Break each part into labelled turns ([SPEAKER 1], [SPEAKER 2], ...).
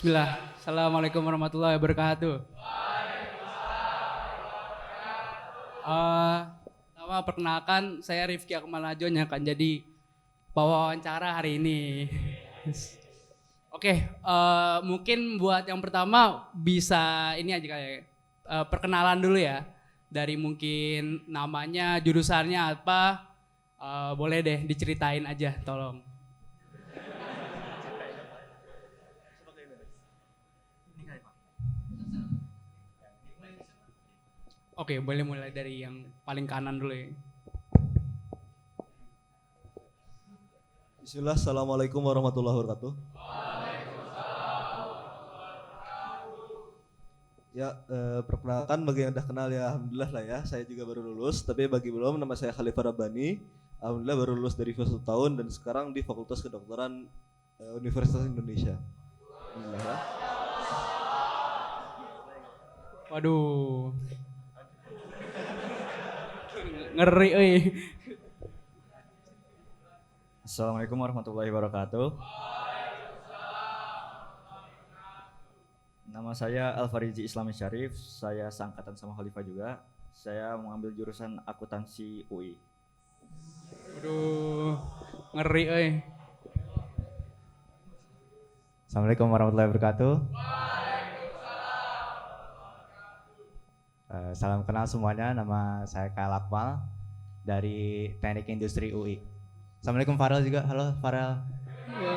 [SPEAKER 1] Bismillah. Assalamualaikum warahmatullahi wabarakatuh. Eh, Nama perkenalkan saya Rifki Akmal Najon yang akan jadi pewawancara hari ini. Oke, mungkin buat yang pertama bisa ini aja kayak perkenalan dulu ya. Dari mungkin namanya, jurusannya apa, boleh deh diceritain aja tolong. Oke, boleh mulai dari yang paling kanan dulu ya.
[SPEAKER 2] Bismillah, Assalamualaikum warahmatullahi wabarakatuh. Ya, perkenalkan bagi yang udah kenal ya, alhamdulillah lah ya. Saya juga baru lulus, tapi bagi belum, nama saya Khalifah Rabbani. Alhamdulillah baru lulus dari FIVA 1 tahun dan sekarang di Fakultas Kedokteran Universitas Indonesia. Alhamdulillah ya.
[SPEAKER 1] Waduh. Ngeri euy.
[SPEAKER 3] Assalamualaikum warahmatullahi wabarakatuh. Nama saya Alfariji Islami Syarif, saya seangkatan sama Khalifah juga. Saya mengambil jurusan akuntansi UI.
[SPEAKER 1] Waduh. Ngeri euy.
[SPEAKER 4] Assalamualaikum warahmatullahi wabarakatuh. Salam kenal semuanya, nama saya Kyle Akmal dari Teknik Industri UI. Assalamualaikum Farel juga, halo Farel.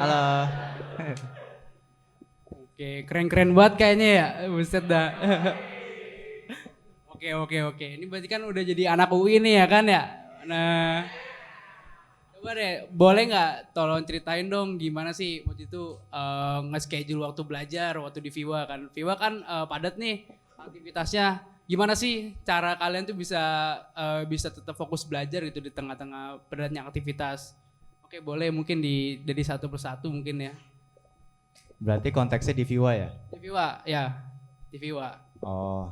[SPEAKER 4] Halo.
[SPEAKER 1] Oke, keren-keren banget kayaknya ya. Buset dah. Oke. Ini berarti kan udah jadi anak UI nih ya kan ya. Nah, coba deh, boleh nggak tolong ceritain dong gimana sih waktu itu nge-schedule waktu belajar waktu di FIWA kan. FIWA kan padat nih aktivitasnya. Gimana sih cara kalian tuh bisa tetap fokus belajar gitu di tengah-tengah padatnya aktivitas? Oke, boleh mungkin dari satu persatu mungkin ya.
[SPEAKER 4] Berarti konteksnya di Viwa ya?
[SPEAKER 1] Di FIWA, ya. Di FIWA.
[SPEAKER 4] Oh,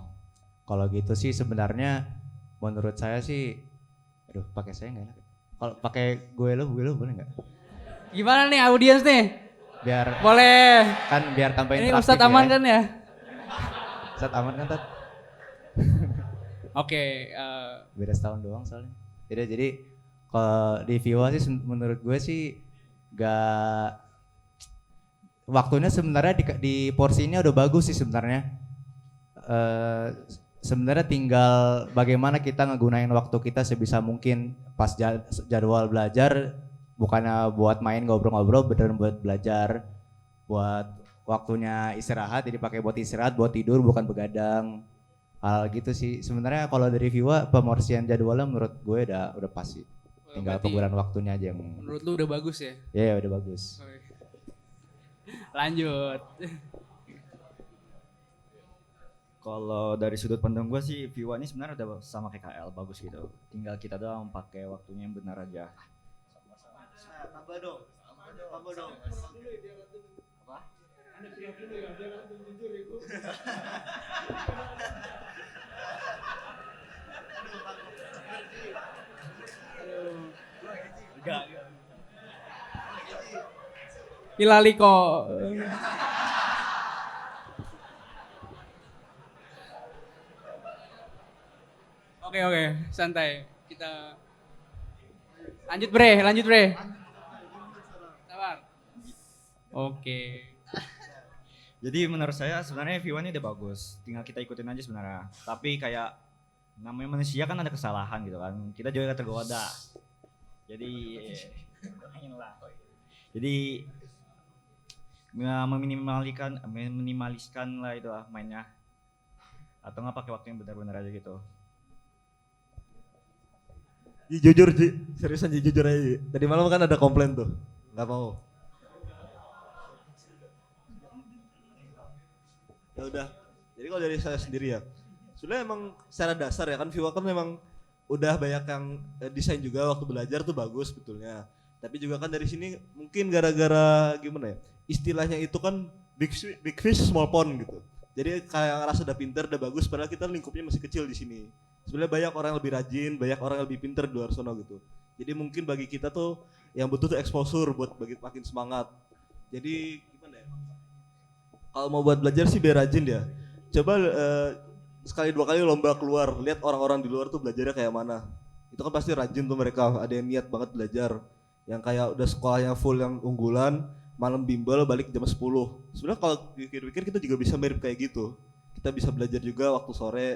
[SPEAKER 4] kalau gitu sih sebenarnya menurut saya sih, aduh pakai saya nggak enak. Kalau pakai gue lo boleh nggak?
[SPEAKER 1] Gimana nih audiens nih?
[SPEAKER 4] Biar
[SPEAKER 1] Boleh.
[SPEAKER 4] kan biar tambah
[SPEAKER 1] Ini
[SPEAKER 4] interaktif
[SPEAKER 1] Ustadz Aman
[SPEAKER 4] ya.
[SPEAKER 1] kan ya?
[SPEAKER 4] Ustadz Aman kan Tat?
[SPEAKER 1] Oke,
[SPEAKER 4] Beda setahun doang soalnya. Jadi kalau di Viwa sih menurut gue sih gak, waktunya sebenarnya di porsinya udah bagus sih sebenarnya. Sebenarnya tinggal bagaimana kita ngegunain waktu kita sebisa mungkin pas jadwal belajar, bukannya buat main ngobrol-ngobrol, beneran buat belajar, buat waktunya istirahat jadi pakai buat istirahat, buat tidur bukan begadang. Hal gitu sih. Sebenarnya kalau dari Viwa pemorsian jadwalnya menurut gue udah pas sih. Tinggal
[SPEAKER 1] berarti
[SPEAKER 4] penggunaan waktunya aja yang
[SPEAKER 1] menurut lu udah bagus ya?
[SPEAKER 4] ya udah bagus.
[SPEAKER 1] Oke. Lanjut.
[SPEAKER 3] Kalau dari sudut pandang gue sih, Viwa ini sebenarnya udah sama kayak KL, bagus gitu. Tinggal kita doang pakai waktunya yang benar aja.
[SPEAKER 2] Tambah dong.
[SPEAKER 3] Apa? Enggak.
[SPEAKER 1] Ilaliko. Oke, santai. Kita lanjut bre. Sabar. Oke.
[SPEAKER 3] Jadi menurut saya sebenarnya Viwa ini udah bagus. Tinggal kita ikutin aja sebenarnya. Tapi kayak namanya manusia kan ada kesalahan gitu kan. Kita juga tergoda. Jadi Jadi meminimaliskan lah itu lah mainnya. Atau nggak pakai waktu yang benar-benar aja gitu.
[SPEAKER 2] Ji, jujur Ji, seriusan Ji, jujur aja Ji. Tadi malam kan ada komplain tuh, nggak mau. Ya udah, jadi kalau dari saya sendiri ya, sebenarnya emang secara dasar ya kan Viva kan memang udah banyak yang desain juga waktu belajar tuh bagus sebetulnya. Tapi juga kan dari sini mungkin gara-gara gimana ya, istilahnya itu kan big fish small pond gitu. Jadi kayak ngerasa udah pinter, udah bagus, padahal kita lingkupnya masih kecil di sini. Sebenarnya banyak orang yang lebih rajin, banyak orang yang lebih pinter di luar sana gitu. Jadi mungkin bagi kita tuh yang butuh tuh exposure buat bagi makin semangat. Jadi gimana ya? Kalau mau buat belajar sih biar rajin ya. Coba sekali dua kali lomba keluar, lihat orang-orang di luar tuh belajarnya kayak mana. Itu kan pasti rajin tuh mereka, ada yang niat banget belajar. Yang kayak udah sekolahnya full yang unggulan, malam bimbel balik jam 10. Sebenarnya kalau pikir-pikir kita juga bisa mirip kayak gitu. Kita bisa belajar juga waktu sore,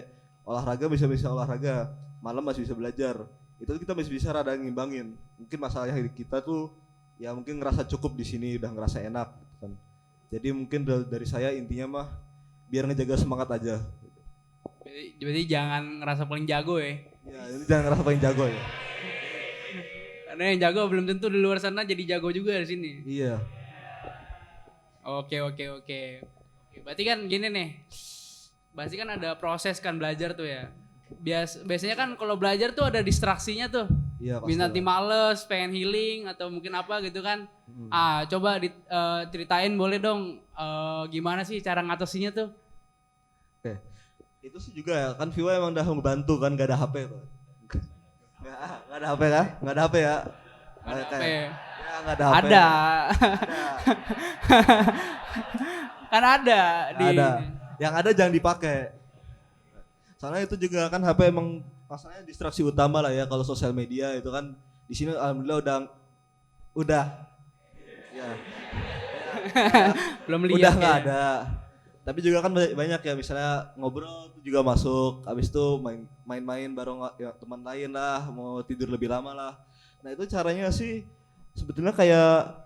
[SPEAKER 2] olahraga bisa olahraga, malam masih bisa belajar. Itu kita masih bisa rada ngimbangin. Mungkin masalahnya kita tuh ya mungkin ngerasa cukup di sini, udah ngerasa enak gitu kan. Jadi mungkin dari saya intinya mah biar ngejaga semangat aja.
[SPEAKER 1] Berarti jangan ngerasa paling jago ya.
[SPEAKER 2] Ya, ini jangan ngerasa paling jago ya.
[SPEAKER 1] Karena yang jago belum tentu di luar sana jadi jago juga di sini.
[SPEAKER 2] Iya.
[SPEAKER 1] Oke. Berarti kan gini nih. Berarti kan ada proses kan belajar tuh ya. Biasanya kan kalau belajar tuh ada distraksinya tuh.
[SPEAKER 2] Iya, pasti.
[SPEAKER 1] Bisa nanti males, pengen healing atau mungkin apa gitu kan. Coba ceritain boleh dong gimana sih cara ngatasinnya tuh?
[SPEAKER 2] Oke. Itu sih juga ya, kan Viva emang udah membantu kan, gak ada HP tuh. Gak ada HP kan? Gak ada HP ya?
[SPEAKER 1] Gak ada HP.
[SPEAKER 2] Ya gak ada HP.
[SPEAKER 1] Ada. Kan ada di
[SPEAKER 2] Ada. Yang ada jangan dipakai. Soalnya itu juga kan HP emang masalahnya distraksi utama lah ya kalau sosial media itu kan di sini alhamdulillah udah ya
[SPEAKER 1] belum lihat
[SPEAKER 2] udah nggak
[SPEAKER 1] ya.
[SPEAKER 2] ada. Tapi juga kan banyak ya misalnya ngobrol tuh juga masuk, habis itu main-main bareng ya, teman lain lah, mau tidur lebih lama lah. Nah itu caranya sih sebetulnya kayak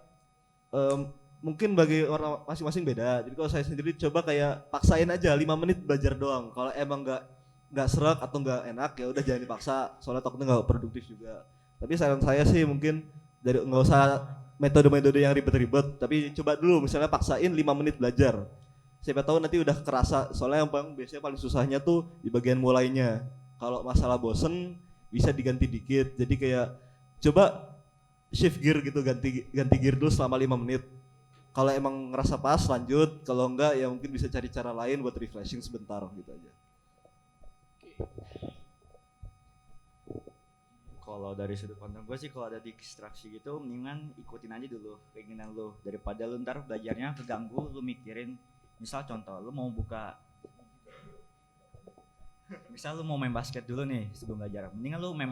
[SPEAKER 2] mungkin bagi orang masing-masing beda. Jadi kalau saya sendiri coba kayak paksain aja 5 menit belajar doang. Kalau emang nggak serak atau nggak enak ya udah jangan dipaksa. Soalnya takutnya nggak produktif juga. Tapi saran saya sih mungkin dari nggak usah metode-metode yang ribet-ribet. Tapi coba dulu misalnya paksain 5 menit belajar. Siapa tahu nanti udah kerasa. Soalnya yang biasanya paling susahnya tuh di bagian mulainya. Kalau masalah bosen bisa diganti dikit. Jadi kayak coba shift gear gitu, ganti gear dulu selama 5 menit. Kalau emang ngerasa pas lanjut, kalau enggak ya mungkin bisa cari cara lain buat refreshing sebentar gitu aja.
[SPEAKER 3] Kalau dari sudut pandang gue sih kalau ada distraksi gitu mendingan ikutin aja dulu keinginan lu daripada lu ntar belajarnya keganggu lu mikirin. Misal contoh lu mau misal lu mau main basket dulu nih sebelum belajar, mendingan lu main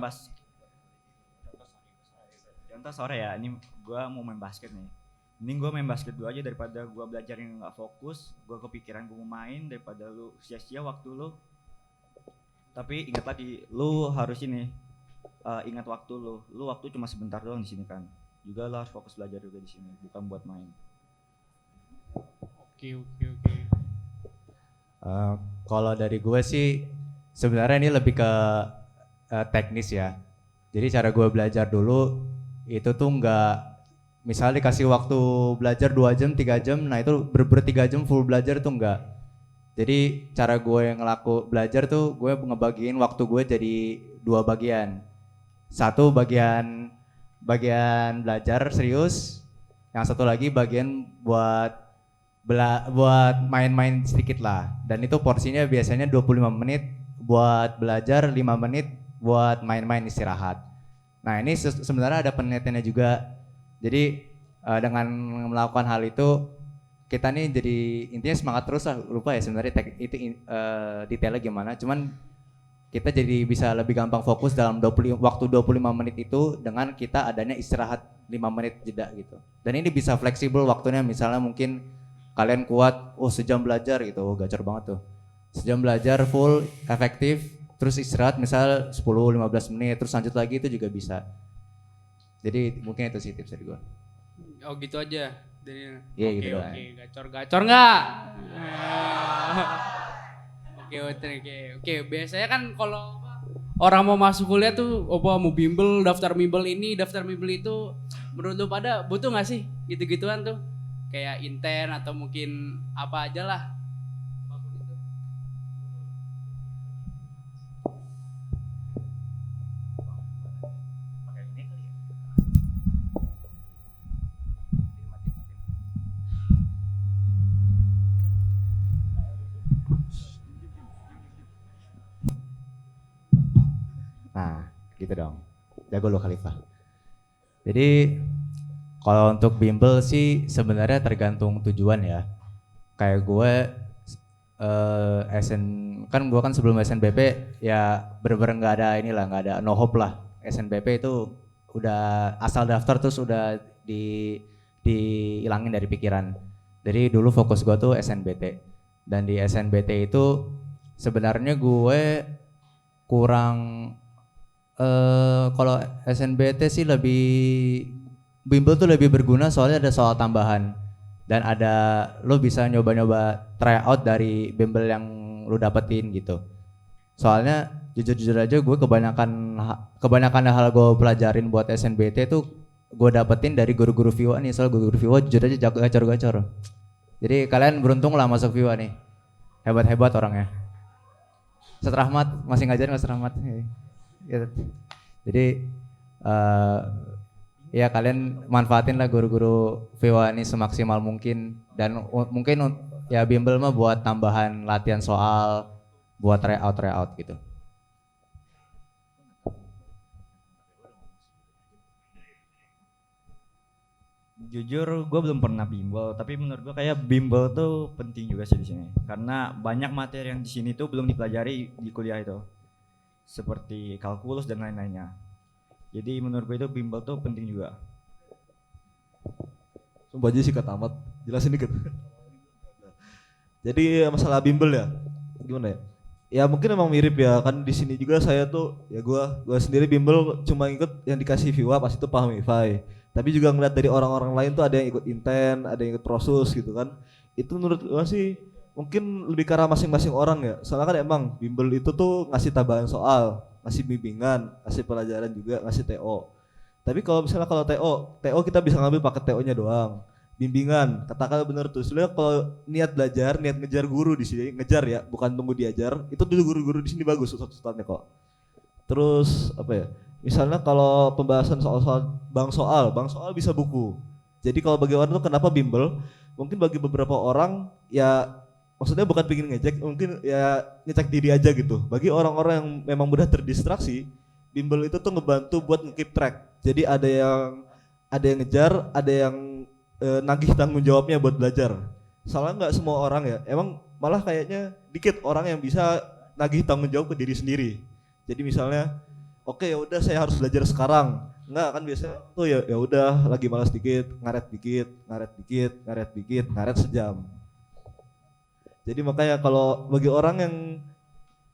[SPEAKER 3] contoh sore ya, ini gue mau main basket nih, mending gue main basket dulu aja daripada gue belajar yang gak fokus, gue kepikiran gue mau main daripada lu sia-sia waktu lu. Tapi ingat lagi, lu harus ingat waktu lu waktu cuma sebentar doang di sini kan, juga lu harus fokus belajar juga di sini, bukan buat main.
[SPEAKER 1] Oke.
[SPEAKER 4] Kalau dari gue sih sebenarnya ini lebih ke teknis ya. Jadi cara gue belajar dulu itu tuh nggak, misalnya dikasih waktu belajar 2 jam, 3 jam, nah itu ber 3 jam full belajar tuh enggak. Jadi cara gue yang belajar tuh gue ngebagiin waktu gue jadi 2 bagian. Satu bagian belajar serius, yang satu lagi bagian buat main-main sedikit lah. Dan itu porsinya biasanya 25 menit buat belajar, 5 menit buat main-main istirahat. Nah ini sebenarnya ada penelitiannya juga. Jadi dengan melakukan hal itu kita nih jadi intinya semangat terus lah. Lupa ya sebenarnya detailnya gimana. Cuman kita jadi bisa lebih gampang fokus dalam waktu 25 menit itu dengan kita adanya istirahat 5 menit jeda gitu. Dan ini bisa fleksibel waktunya, misalnya mungkin kalian kuat, sejam belajar gitu, gacor banget tuh. Sejam belajar full, efektif, terus istirahat misal 10-15 menit, terus lanjut lagi itu juga bisa. Jadi mungkin itu sih tips dari gue.
[SPEAKER 1] Oh gitu aja.
[SPEAKER 4] Iya gitu doang.
[SPEAKER 1] Gacor nggak? Oke. Biasanya kan kalau orang mau masuk kuliah tuh, mau bimbel, daftar bimbel ini, daftar bimbel itu, menurut lu pada butuh nggak sih gitu-gituan tuh? Kayak intern atau mungkin apa aja lah.
[SPEAKER 4] Nah, gitu dong. Jago lo Khalifah. Jadi kalau untuk bimbel sih sebenarnya tergantung tujuan ya. kayak gue kan gue kan sebelum SNBP ya bener-bener nggak ada inilah, nggak ada no hope lah. SNBP itu udah asal daftar terus udah dihilangin dari pikiran. Jadi dulu fokus gue tuh SNBT, dan di SNBT itu sebenarnya gue kurang kalau SNBT sih lebih bimbel tuh lebih berguna soalnya ada soal tambahan dan ada lo bisa nyoba-nyoba try out dari bimbel yang lo dapetin gitu. Soalnya jujur-jujur aja gue kebanyakan hal gue pelajarin buat SNBT tuh gue dapetin dari guru-guru Viwa nih. Soal guru-guru Viwa jujur aja jago gacor-gacor. Jadi kalian beruntung lah masuk Viwa nih. Hebat-hebat orangnya. Ustaz Rahmat masih ngajarin Ustaz Rahmat. Gitu. Jadi ya kalian manfaatin lah guru-guru Viwa ini semaksimal mungkin, dan mungkin ya bimbel mah buat tambahan latihan soal, buat try out gitu.
[SPEAKER 3] Jujur gue belum pernah bimbel, tapi menurut gue kayak bimbel tuh penting juga sih di sini. Karena banyak materi yang di sini tuh belum dipelajari di kuliah itu. Seperti kalkulus dan lain-lainnya. Jadi menurut gue itu bimbel tuh penting juga.
[SPEAKER 2] Sumpah aja sih kata Ahmad, jelasin dikit. Jadi masalah bimbel ya, gimana ya? Ya mungkin emang mirip ya, kan di sini juga saya tuh ya gua sendiri bimbel cuma ikut yang dikasih Viwa pas itu paham IFAI. Tapi juga ngeliat dari orang-orang lain tuh ada yang ikut Inten, ada yang ikut Prosus gitu kan. Itu menurut gua sih mungkin lebih ke arah masing-masing orang ya. Soalnya kan emang bimbel itu tuh ngasih tambahan soal, ngasih bimbingan, ngasih pelajaran juga, ngasih TO. Tapi kalau misalnya kalau TO kita bisa ngambil paket TO-nya doang. Bimbingan, katakan bener tuh. Sebenarnya kalau niat belajar, niat ngejar guru di sini, ngejar ya, bukan tunggu diajar. Itu dulu guru-guru di sini bagus ustadz-ustadznya kok. Terus apa ya? Misalnya kalau pembahasan soal bank soal bisa buku. Jadi kalau bagi orang tuh kenapa bimbel? Mungkin bagi beberapa orang ya maksudnya bukan pengen ngecek, mungkin ya ngecek diri aja gitu. Bagi orang-orang yang memang mudah terdistraksi, bimbel itu tuh ngebantu buat nge-keep track. Jadi ada yang ngejar, ada yang nagih tanggung jawabnya buat belajar. Soalnya nggak semua orang ya, emang malah kayaknya dikit orang yang bisa nagih tanggung jawab ke diri sendiri. Jadi misalnya, oke ya udah saya harus belajar sekarang. Enggak kan biasanya tuh ya udah lagi malas dikit, ngaret sejam. Jadi makanya kalau bagi orang yang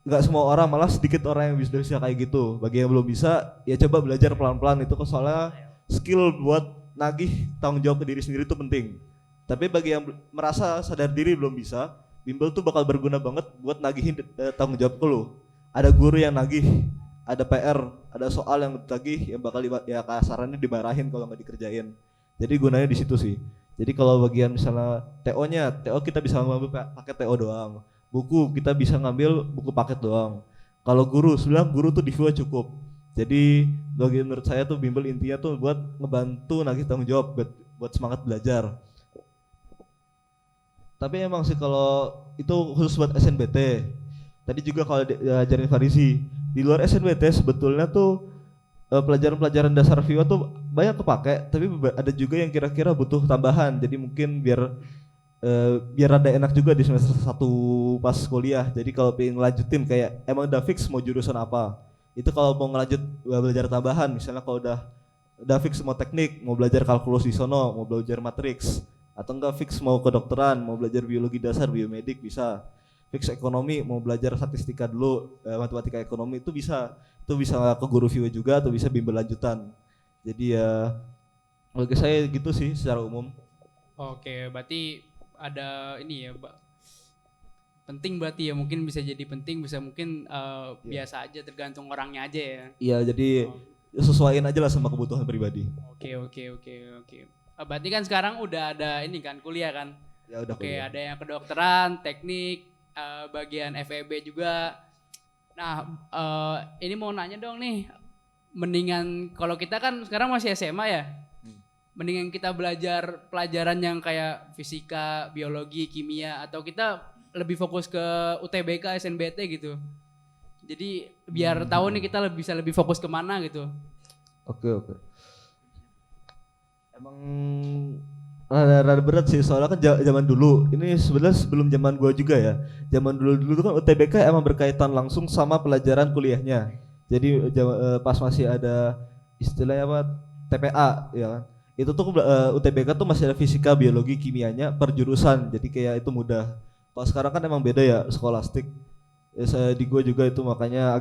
[SPEAKER 2] nggak semua orang, malah sedikit orang yang bisa kayak gitu. Bagi yang belum bisa, ya coba belajar pelan-pelan itu soalnya skill buat nagih tanggung jawab ke diri sendiri itu penting. Tapi bagi yang merasa sadar diri belum bisa, bimbel tuh bakal berguna banget buat nagihin tanggung jawab ke lu. Ada guru yang nagih, ada PR, ada soal yang ditagih yang bakal ya kasarannya dimarahin kalau nggak dikerjain. Jadi gunanya di situ sih. Jadi kalau bagian misalnya TO kita bisa ngambil paket TO doang. Buku kita bisa ngambil buku paket doang. Kalau guru, sebenarnya guru tuh di Viwa cukup. Jadi bagi menurut saya tuh bimbel intinya tuh buat ngebantu nagih tanggung jawab buat semangat belajar. Tapi emang sih kalau itu khusus buat SNBT. Tadi juga kalau diajarin Farisi, di luar SNBT sebetulnya tuh pelajaran-pelajaran dasar Viwa tuh banyak kepake, tapi ada juga yang kira-kira butuh tambahan. Jadi mungkin biar ada enak juga di semester 1 pas kuliah. Jadi kalau pengen lanjutin kayak emang udah fix mau jurusan apa. Itu kalau mau ngelanjut belajar tambahan, misalnya kalau udah fix mau teknik, mau belajar kalkulus di sono, mau belajar matriks, atau enggak fix mau kedokteran, mau belajar biologi dasar, biomedik bisa. Fix ekonomi, mau belajar statistika dulu, matematika ekonomi itu bisa ke guru Viwa juga atau bisa bimbel lanjutan. Jadi ya bagi saya gitu sih secara umum.
[SPEAKER 1] Oke, berarti ada ini ya, penting berarti ya, mungkin bisa jadi penting, bisa mungkin biasa aja, tergantung orangnya aja ya.
[SPEAKER 2] Iya, jadi sesuaiin aja lah sama kebutuhan pribadi.
[SPEAKER 1] Oke. Berarti kan sekarang udah ada ini kan kuliah kan?
[SPEAKER 2] Ya udah.
[SPEAKER 1] Oke, ada yang kedokteran, teknik, bagian FEB juga. Nah, ini mau nanya dong nih, mendingan kalau kita kan sekarang masih SMA ya, mendingan kita belajar pelajaran yang kayak fisika, biologi, kimia, atau kita lebih fokus ke UTBK, SNBT gitu. Jadi biar tahu nih kita bisa lebih fokus kemana gitu.
[SPEAKER 2] Oke. Emang rada berat sih soalnya kan zaman dulu ini sebenarnya sebelum zaman gua juga ya. Zaman dulu tuh kan UTBK emang berkaitan langsung sama pelajaran kuliahnya. Jadi pas masih ada istilahnya apa TPA ya kan. Itu tuh UTBK tuh masih ada fisika, biologi, kimianya per jurusan. Jadi kayak itu mudah. Kalau sekarang kan emang beda ya skolastik. Ya, di gua juga itu makanya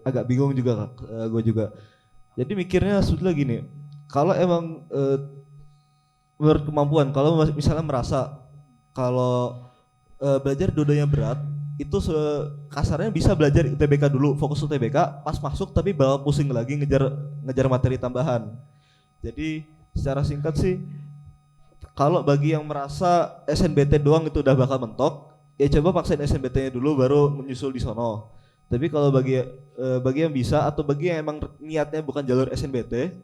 [SPEAKER 2] agak bingung juga gua juga. Jadi mikirnya sudah gini, kalau emang menurut kemampuan, kalau misalnya merasa kalau belajar dua-duanya berat, itu kasarnya bisa belajar UTBK dulu, fokus UTBK, pas masuk tapi bawa pusing lagi ngejar ngejar materi tambahan. Jadi secara singkat sih, kalau bagi yang merasa SNBT doang itu udah bakal mentok, ya coba paksain SNBT-nya dulu baru menyusul di sono. Tapi kalau bagi yang bisa atau bagi yang emang niatnya bukan jalur SNBT,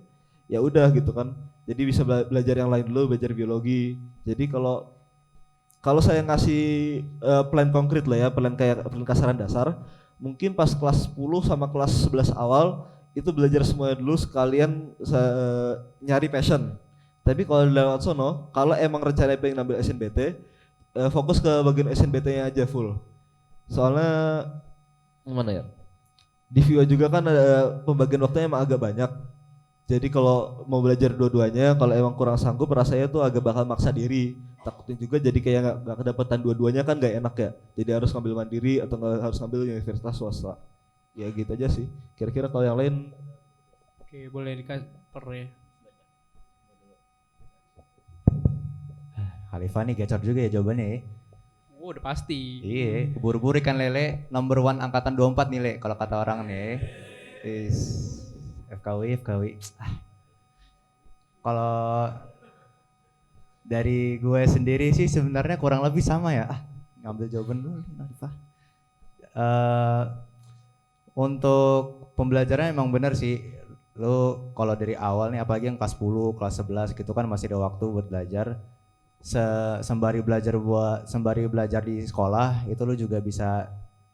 [SPEAKER 2] ya udah gitu kan. Jadi bisa belajar yang lain dulu, belajar biologi. Jadi kalau kalau saya ngasih plan konkret lah ya, plan kayak plan kasaran dasar, mungkin pas kelas 10 sama kelas 11 awal itu belajar semuanya dulu sekalian nyari passion. Tapi kalau lewat sono, kalau emang rencana pengen ngambil SNBT, fokus ke bagian SNBT-nya aja full. Soalnya gimana ya? Di VIA juga kan ada pembagian waktunya emang agak banyak. Jadi kalau mau belajar dua-duanya, kalau emang kurang sanggup, rasanya tuh agak bakal maksa diri. Takutnya juga jadi kayak nggak kedapatan dua-duanya kan nggak enak ya. Jadi harus ngambil mandiri atau nggak harus ngambil universitas swasta. Ya gitu aja sih. Kira-kira kalau yang lain,
[SPEAKER 1] Oke, boleh dikasih per ya.
[SPEAKER 4] Khalifah nih gacor juga ya jawabannya ya.
[SPEAKER 1] Oh, udah pasti.
[SPEAKER 4] Iya, buru-buru ikan lele number one angkatan 24 nih Le, kalau kata orang nih. Is FKW. Kalau dari gue sendiri sih sebenarnya kurang lebih sama ya. Ngambil jawaban dulu nih Khalifah. Untuk pembelajaran emang bener sih. Lu kalau dari awal nih apalagi yang kelas 10, kelas 11 gitu kan masih ada waktu buat belajar. Sembari belajar di sekolah itu lu juga bisa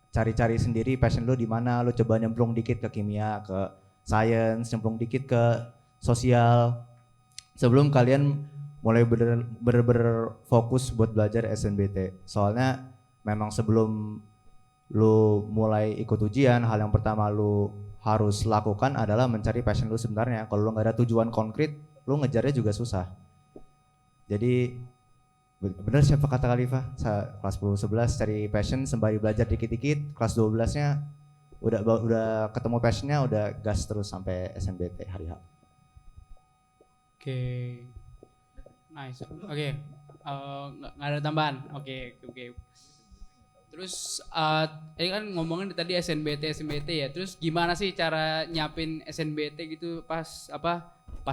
[SPEAKER 4] cari-cari sendiri passion lu di mana, lu coba nyemplung dikit ke kimia, ke science, nyemplung dikit ke sosial sebelum kalian mulai bener-bener fokus buat belajar SNBT. Soalnya memang sebelum lu mulai ikut ujian, hal yang pertama lu harus lakukan adalah mencari passion lu sebenarnya. Kalau lu nggak ada tujuan konkret, lu ngejarnya juga susah. Jadi bener siapa kata Khalifah, kelas 10 11 cari passion sembari belajar dikit-dikit, kelas 12-nya udah ketemu passionnya udah gas terus sampai SNBT hari H.
[SPEAKER 1] Oke. Nice. Oke. Nggak ada tambahan. Oke. Terus ini kan ngomongin tadi SNBT ya. Terus gimana sih cara nyiapin SNBT gitu pas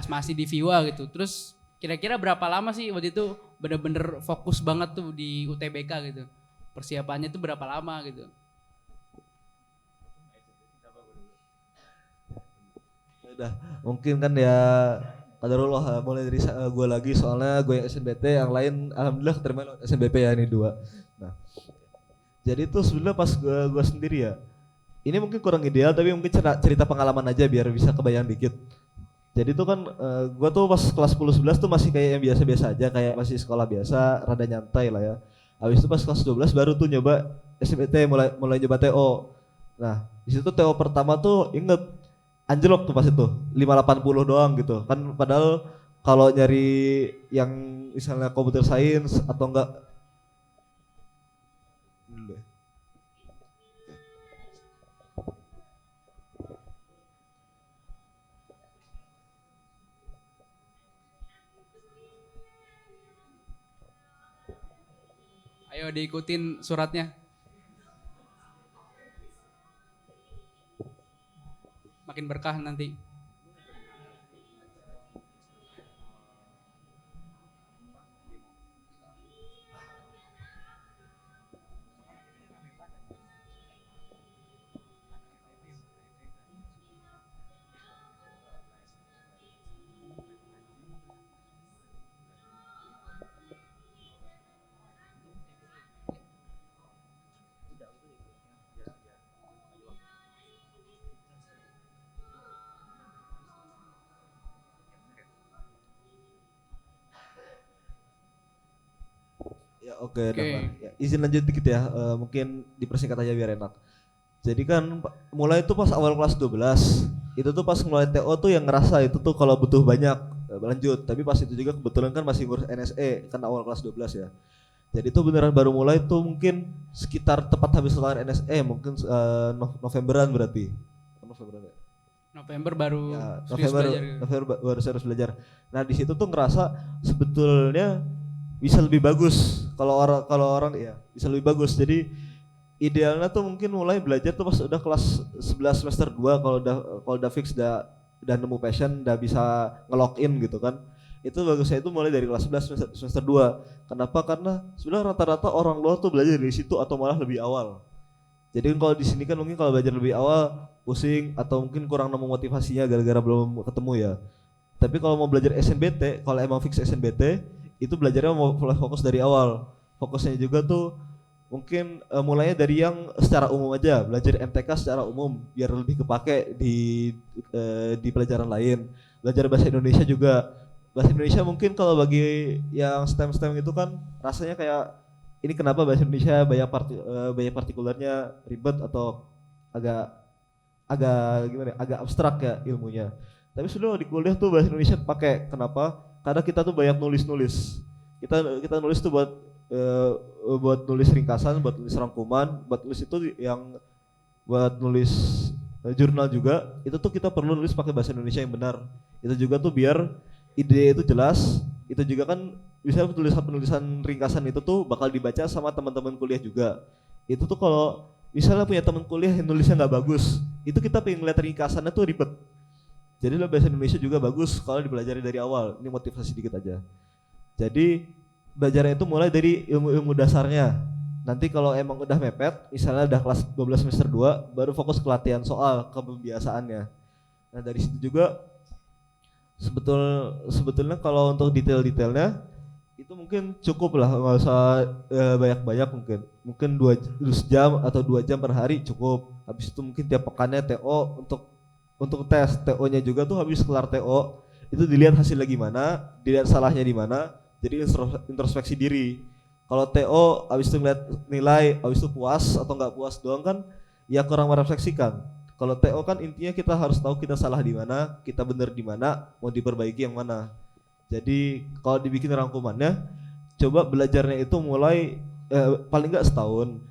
[SPEAKER 1] masih di FIWA gitu. Terus kira-kira berapa lama sih waktu itu bener-bener fokus banget tuh di UTBK gitu. Persiapannya tuh berapa lama gitu.
[SPEAKER 2] udah mungkin kan ya kadarullah mulai dari gue lagi soalnya gue yang SNBT, yang lain alhamdulillah keterima lewat SNBP ya ini dua. Nah, jadi tuh sebenarnya pas gue sendiri ya, ini mungkin kurang ideal tapi mungkin cerita pengalaman aja biar bisa kebayang dikit. Jadi tuh kan gue tuh pas kelas 10 11 tuh masih kayak yang biasa-biasa aja, kayak masih sekolah biasa, rada nyantai lah ya. Habis itu pas kelas 12 baru tuh nyoba SBT, mulai nyoba TO. Nah, di situ TO pertama tuh inget anjlok tuh pas itu 580 doang gitu. Kan padahal kalau nyari yang misalnya computer science atau enggak dulu ya.
[SPEAKER 1] Ayo diikutin suratnya. Makin berkah nanti.
[SPEAKER 2] Oke,
[SPEAKER 1] Oke.
[SPEAKER 2] Damar. Ya, izin lanjut dikit ya, mungkin dipersingkat aja biar enak. Jadi kan mulai itu pas awal kelas 12, itu tuh pas mulai TO tuh yang ngerasa itu tuh kalau butuh banyak lanjut. Tapi pas itu juga kebetulan kan masih ngurus NSE kan awal kelas 12 ya. Jadi itu beneran baru mulai tuh mungkin sekitar tepat habis kelar NSE mungkin Novemberan berarti. Novemberan ya.
[SPEAKER 1] November baru
[SPEAKER 2] Ya,
[SPEAKER 1] serius
[SPEAKER 2] November,
[SPEAKER 1] belajar gitu.
[SPEAKER 2] November baru serius belajar. Nah di situ tuh ngerasa sebetulnya bisa lebih bagus kalau orang ya bisa lebih bagus. Jadi idealnya tuh mungkin mulai belajar tuh pas udah kelas 11 semester 2 kalau udah fix udah nemu passion, udah bisa nge-lock in gitu kan. Itu bagusnya itu mulai dari kelas 11 semester 2. Kenapa? Karena sebenarnya rata-rata orang luar tuh belajar dari situ atau malah lebih awal. Jadi kalau di sini kan mungkin kalau belajar lebih awal pusing atau mungkin kurang nemu motivasinya gara-gara belum ketemu ya. Tapi kalau mau belajar SNBT, kalau emang fix SNBT, itu belajarnya mau mulai fokus dari awal. Fokusnya juga tuh mungkin mulainya dari yang secara umum aja, belajar MTK secara umum biar lebih kepake di pelajaran lain. Belajar bahasa Indonesia juga. Bahasa Indonesia mungkin kalau bagi yang STEM itu kan rasanya kayak ini kenapa bahasa Indonesia banyak partikularnya ribet atau agak agak gimana ya, agak abstrak ya ilmunya. Tapi sudah di kuliah tuh bahasa Indonesia pakai. Kenapa? Karena kita tuh banyak nulis. Kita nulis tuh buat nulis ringkasan, buat nulis rangkuman, buat nulis itu yang buat nulis jurnal juga. Itu tuh kita perlu nulis pakai bahasa Indonesia yang benar. Itu juga tuh biar ide itu jelas. Itu juga kan bisa penulisan ringkasan itu tuh bakal dibaca sama teman-teman kuliah juga. Itu tuh kalau misalnya punya teman kuliah yang nulisnya nggak bagus, itu kita pengen ngeliat ringkasannya tuh ribet. Jadi lah bahasa Indonesia juga bagus kalau dipelajari dari awal. Ini motivasi dikit aja. Jadi belajarnya itu mulai dari ilmu-ilmu dasarnya. Nanti kalau emang udah mepet, misalnya udah kelas 12 semester 2, baru fokus ke latihan soal, ke pembiasaannya. Nah dari situ juga sebetulnya kalau untuk detail-detailnya itu mungkin cukup lah, nggak usah banyak-banyak mungkin 2 jam atau 2 jam per hari cukup. Habis itu mungkin tiap pekannya TO untuk tes TO-nya juga tuh habis kelar TO itu dilihat hasilnya gimana, dilihat salahnya di mana, jadi introspeksi diri. Kalau TO habis itu ngeliat nilai, habis itu puas atau nggak puas doang kan ya kurang merefleksikan. Kalau TO kan intinya kita harus tahu kita salah di mana, kita benar di mana, mau diperbaiki yang mana. Jadi kalau dibikin rangkumannya, coba belajarnya itu mulai paling nggak setahun.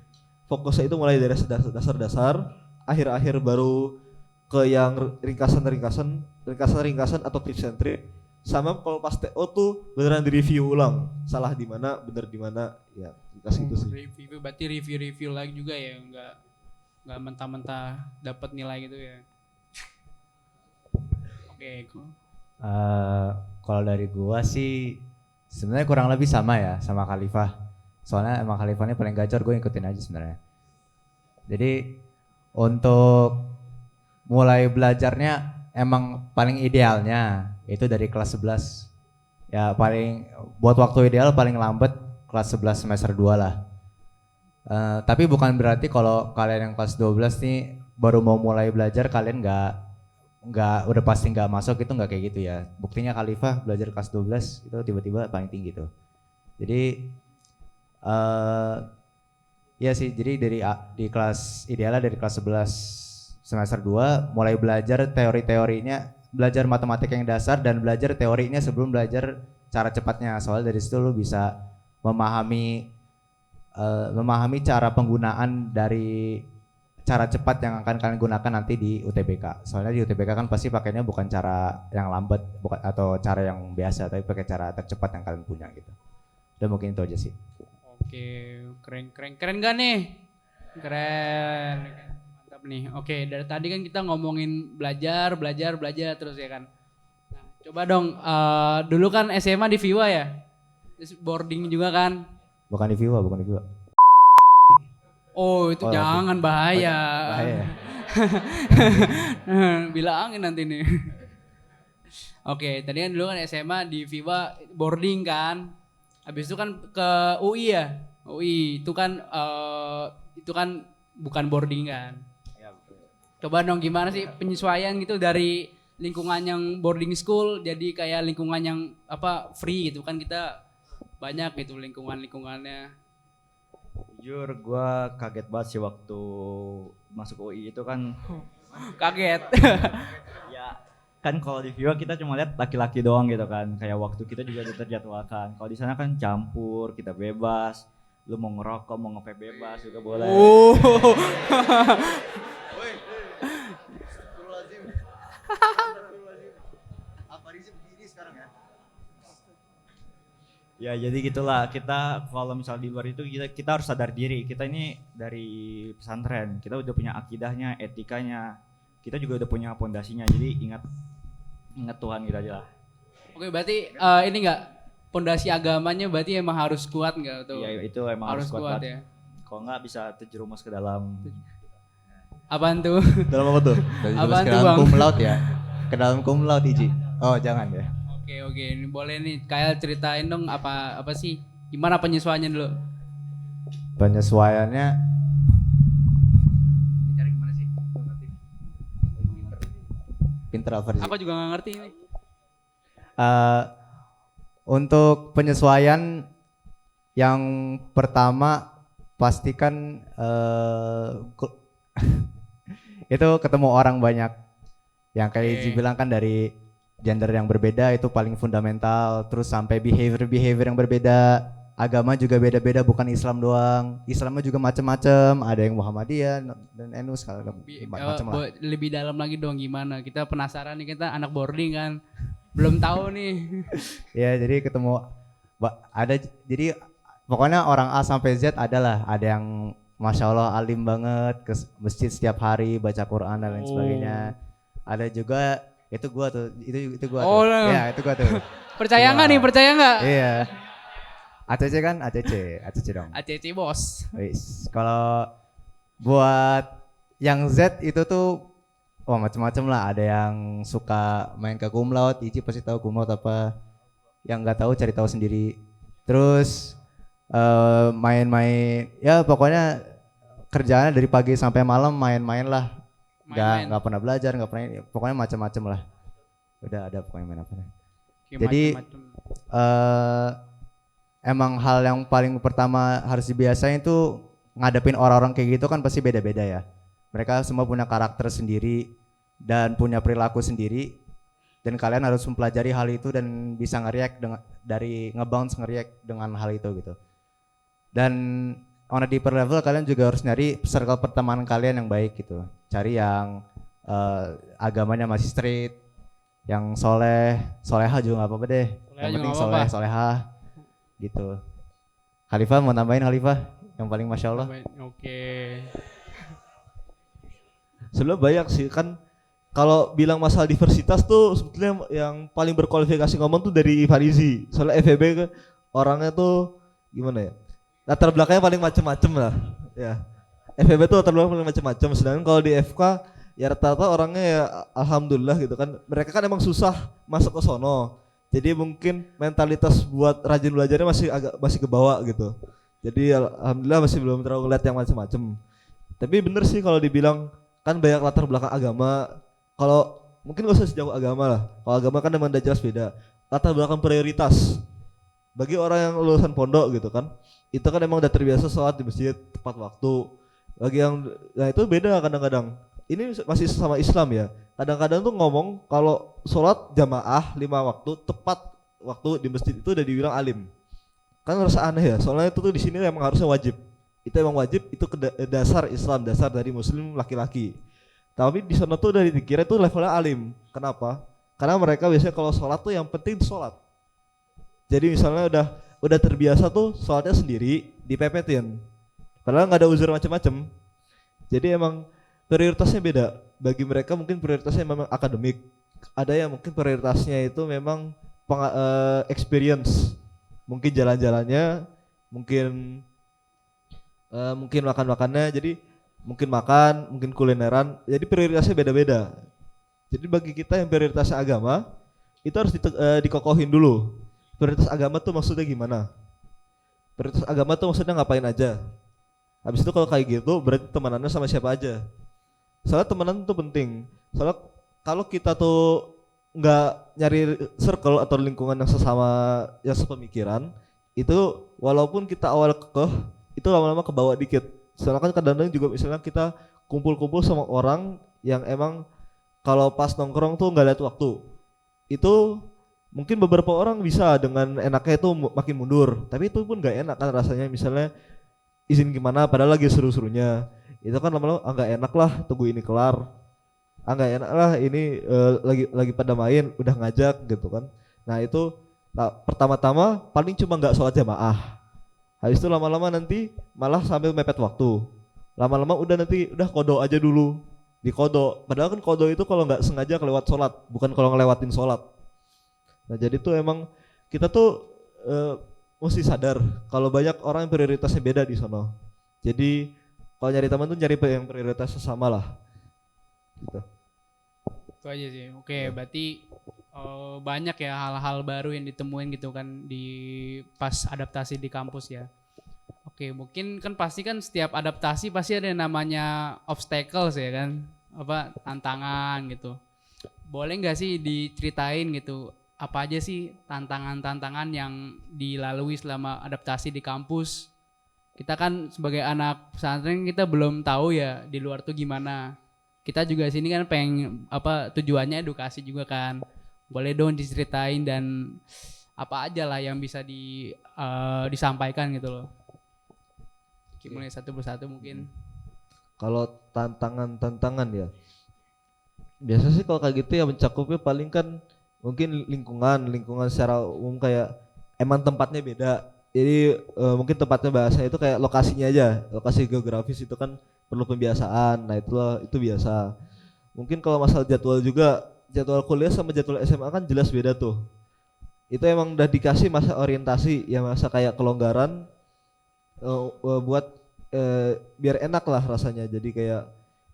[SPEAKER 2] Fokusnya itu mulai dari dasar-dasar, akhir-akhir baru ke yang ringkasan atau tips and trick. Sama kalau pas TO tuh beneran direview ulang, salah di mana, bener di mana, ya dikasih itu sih.
[SPEAKER 1] Review berarti review lagi juga ya, nggak mentah-mentah dapat nilai gitu ya. Oke, cool.
[SPEAKER 4] Kalau dari gua sih sebenarnya kurang lebih sama ya sama Khalifah. Soalnya emang Khalifah ini paling gacor, gue ngikutin aja sebenarnya. Jadi untuk mulai belajarnya emang paling idealnya itu dari kelas 11. Ya paling buat waktu ideal paling lambat kelas 11 semester 2 lah. Tapi bukan berarti kalau kalian yang kelas 12 nih baru mau mulai belajar kalian nggak udah pasti nggak masuk, itu nggak kayak gitu ya. Buktinya Khalifah belajar kelas 12 itu tiba-tiba paling tinggi tuh. Jadi ya sih, jadi di kelas idealnya dari kelas 11 semester 2 mulai belajar teori-teorinya, belajar matematika yang dasar dan belajar teorinya sebelum belajar cara cepatnya. Soalnya dari situ lu bisa memahami cara penggunaan dari cara cepat yang akan kalian gunakan nanti di UTBK. Soalnya di UTBK kan pasti pakainya bukan cara yang lambat atau cara yang biasa, tapi pakai cara tercepat yang kalian punya gitu. Udah mungkin itu aja sih.
[SPEAKER 1] Oke, keren gak nih? Keren. Mantap nih. Oke, dari tadi kan kita ngomongin belajar terus ya kan. Nah, coba dong, dulu kan SMA di Viwa ya? Terus boarding juga kan?
[SPEAKER 4] Bukan di Viva.
[SPEAKER 1] Oh itu jangan, bahaya.
[SPEAKER 4] Bahaya.
[SPEAKER 1] Bilangin nanti nih. Oke, tadi kan dulu kan SMA di Viva boarding kan. Habis itu kan ke UI ya. UI itu kan bukan boarding kan.
[SPEAKER 3] Ya, betul.
[SPEAKER 1] Coba dong gimana sih penyesuaian gitu dari lingkungan yang boarding school jadi kayak lingkungan yang free gitu kan, kita banyak gitu lingkungannya.
[SPEAKER 3] Jujur gua kaget banget sih waktu masuk UI itu kan.
[SPEAKER 1] Kaget.
[SPEAKER 3] Ya kan kalau di Viva kita cuma lihat laki-laki doang gitu kan, kayak waktu kita juga udah terjadwalkan. Kalau di sana kan campur, kita bebas, lu mau ngerokok mau ngevape bebas juga boleh.
[SPEAKER 1] Oh.
[SPEAKER 3] Ya jadi gitulah, kita kalau misal di luar itu kita harus sadar diri, kita ini dari pesantren, kita udah punya akidahnya, etikanya, kita juga udah punya pondasinya, jadi ingat Tuhan gitu aja lah.
[SPEAKER 1] Oke, berarti ini enggak pondasi agamanya berarti emang harus kuat enggak tuh?
[SPEAKER 3] Iya itu emang harus kuat banget.
[SPEAKER 1] ya.
[SPEAKER 3] Kalau nggak bisa terjerumus ke dalam.
[SPEAKER 1] Apaan tuh?
[SPEAKER 2] Dalam apa tuh?
[SPEAKER 4] Dan
[SPEAKER 1] Apaan
[SPEAKER 4] ke
[SPEAKER 1] tuh,
[SPEAKER 4] dalam
[SPEAKER 1] Bang?
[SPEAKER 4] cum laude ya. Ke dalam cum laude Iji. Oh jangan ya.
[SPEAKER 1] Oke, ini boleh nih kayak ceritain dong apa sih? Gimana penyesuaiannya dulu?
[SPEAKER 4] Penyesuaiannya
[SPEAKER 1] Cari gimana sih?
[SPEAKER 4] pinter Alfarzi.
[SPEAKER 1] Aku juga nggak ngerti ini.
[SPEAKER 4] Untuk penyesuaian yang pertama pastikan itu ketemu orang banyak. Yang kayak
[SPEAKER 1] Oke.
[SPEAKER 4] Iji bilang kan dari gender yang berbeda itu paling fundamental, terus sampai behavior yang berbeda. Agama juga beda-beda, bukan Islam doang. Islamnya juga macam-macam, ada yang Muhammadiyah dan NU segala macam lah.
[SPEAKER 1] Lebih dalam lagi dong gimana? Kita penasaran nih, kita anak boarding kan. Belum tahu nih.
[SPEAKER 4] Ya, jadi ketemu ada jadi pokoknya orang A sampai Z adalah, ada yang Masya Allah alim banget ke masjid setiap hari baca Quran dan lain sebagainya. Ada juga itu gua tuh, itu gua
[SPEAKER 1] Oh,
[SPEAKER 4] tuh.
[SPEAKER 1] lah.
[SPEAKER 4] Ya, itu gua tuh.
[SPEAKER 1] Percaya nggak
[SPEAKER 4] Wah.
[SPEAKER 1] nih? Percaya nggak?
[SPEAKER 4] Iya. ACC kan? ACC dong.
[SPEAKER 1] ACC bos.
[SPEAKER 4] Wis. Kalau buat yang Z itu tuh macam-macam lah. Ada yang suka main ke cum laude, Ici pasti tahu cum laude apa. Yang nggak tahu cari tahu sendiri. Terus main-main, ya pokoknya kerjaannya dari pagi sampai malam main-main lah.
[SPEAKER 1] Main-main.
[SPEAKER 4] Nggak pernah belajar, nggak pernah ini. Pokoknya macam-macam lah. Udah ada pokoknya main apa.
[SPEAKER 1] Oke,
[SPEAKER 4] Jadi,
[SPEAKER 1] macem-macem.
[SPEAKER 4] Emang hal yang paling pertama harus dibiasain itu ngadepin orang-orang kayak gitu kan pasti beda-beda ya. Mereka semua punya karakter sendiri dan punya perilaku sendiri, dan kalian harus mempelajari hal itu dan bisa nge-react dari nge-bounce nge-react dengan hal itu gitu. Dan on a deeper level kalian juga harus nyari circle pertemanan kalian yang baik gitu. Cari yang agamanya masih straight, yang solehah juga nggak apa-apa deh.
[SPEAKER 1] Solehah
[SPEAKER 4] Yang
[SPEAKER 1] juga
[SPEAKER 4] penting
[SPEAKER 1] nggak apa-apa.
[SPEAKER 4] solehah gitu. Khalifah mau tambahin Khalifah yang paling Masya Allah.
[SPEAKER 1] Oke.
[SPEAKER 2] Sebenarnya banyak sih kan, kalau bilang masalah diversitas tuh sebetulnya yang paling berkualifikasi ngomong tuh dari Farizi. Soalnya FEB kan orangnya tuh gimana ya? Latar belakangnya paling macem-macem lah. Ya. FEB tuh latar belakang paling macem-macem. Sedangkan kalau di FK ya rata-rata orangnya ya alhamdulillah gitu kan. Mereka kan emang susah masuk ke sono. Jadi mungkin mentalitas buat rajin belajarnya masih ke bawah gitu. Jadi alhamdulillah masih belum terlalu ngeliat yang macem-macem. Tapi bener sih kalau dibilang kan banyak latar belakang agama. Kalau mungkin gak usah sejauh agama lah. Kalau agama kan emang udah jelas beda. Latar belakang prioritas. Bagi orang yang lulusan pondok gitu kan, itu kan emang udah terbiasa sholat di masjid tepat waktu. Bagi yang, nah itu beda kadang-kadang. Ini masih sama Islam ya. Kadang-kadang tuh ngomong kalau sholat jamaah 5 waktu tepat waktu di masjid itu udah dibilang alim. Kan ngerasa aneh ya. Soalnya itu tuh di sini emang harusnya wajib. Itu emang wajib, itu dasar Islam, dasar dari muslim laki-laki. Tapi di sana tuh udah dikira itu levelnya alim. Kenapa? Karena mereka biasanya kalau sholat tuh yang penting sholat. Jadi misalnya udah terbiasa tuh sholatnya sendiri dipepetin. Padahal nggak ada uzur macam-macam. Jadi emang prioritasnya beda. Bagi mereka mungkin prioritasnya memang akademik. Ada yang mungkin prioritasnya itu memang experience. Mungkin jalan-jalannya, mungkin makan-makannya. Jadi mungkin makan, mungkin kulineran. Jadi prioritasnya beda-beda. Jadi bagi kita yang prioritasnya agama, itu harus dikokohin dulu. Prioritas agama tuh maksudnya gimana? Prioritas agama tuh maksudnya ngapain aja? Habis itu kalau kayak gitu berarti temanannya sama siapa aja? Soalnya temenan tuh penting. Soalnya kalau kita tuh nggak nyari circle atau lingkungan yang sesama, yang sepemikiran, itu walaupun kita awal kekeh, itu lama-lama kebawa dikit. Soalnya kan kadang-kadang juga misalnya kita kumpul-kumpul sama orang yang emang kalau pas nongkrong tuh nggak lihat waktu. Itu mungkin beberapa orang bisa dengan enaknya itu makin mundur, tapi itu pun nggak enak kan rasanya. Misalnya izin gimana padahal lagi seru-serunya, itu kan lama-lama nggak enak lah, tunggu ini kelar, nggak enak lah ini lagi pada main udah ngajak gitu kan. Nah itu pertama-tama paling cuma nggak sholat jamaah, habis itu lama-lama nanti malah sambil mepet waktu, lama-lama udah kodo aja dulu, di kodo padahal kan kodo itu kalau nggak sengaja kelewat sholat, bukan kalau ngelewatin sholat. Nah jadi tuh emang kita tuh mesti sadar kalau banyak orang yang prioritasnya beda di sono. Jadi kalau nyari teman tuh nyari yang prioritas sesama lah. Gitu.
[SPEAKER 1] Itu aja sih. Oke, berarti banyak ya hal-hal baru yang ditemuin gitu kan di pas adaptasi di kampus ya. Oke, mungkin kan pasti kan setiap adaptasi pasti ada yang namanya obstacles ya kan, apa tantangan gitu. Boleh nggak sih diceritain gitu apa aja sih tantangan-tantangan yang dilalui selama adaptasi di kampus? Kita kan sebagai anak pesantren kita belum tahu ya di luar tuh gimana. Kita juga sini kan pengen apa tujuannya edukasi juga kan. Boleh dong diceritain dan apa aja lah yang bisa disampaikan gitu loh. Mulai satu persatu mungkin.
[SPEAKER 2] Kalau tantangan ya, biasa sih kalau kayak gitu ya mencakupnya paling kan mungkin lingkungan secara umum, kayak emang tempatnya beda. Jadi mungkin tempatnya bahasa itu kayak lokasinya aja, lokasi geografis itu kan perlu pembiasaan. Nah itu biasa. Mungkin kalau masalah jadwal juga, jadwal kuliah sama jadwal SMA kan jelas beda tuh. Itu emang udah dikasih masa orientasi ya, masa kayak kelonggaran buat biar enak lah rasanya. Jadi kayak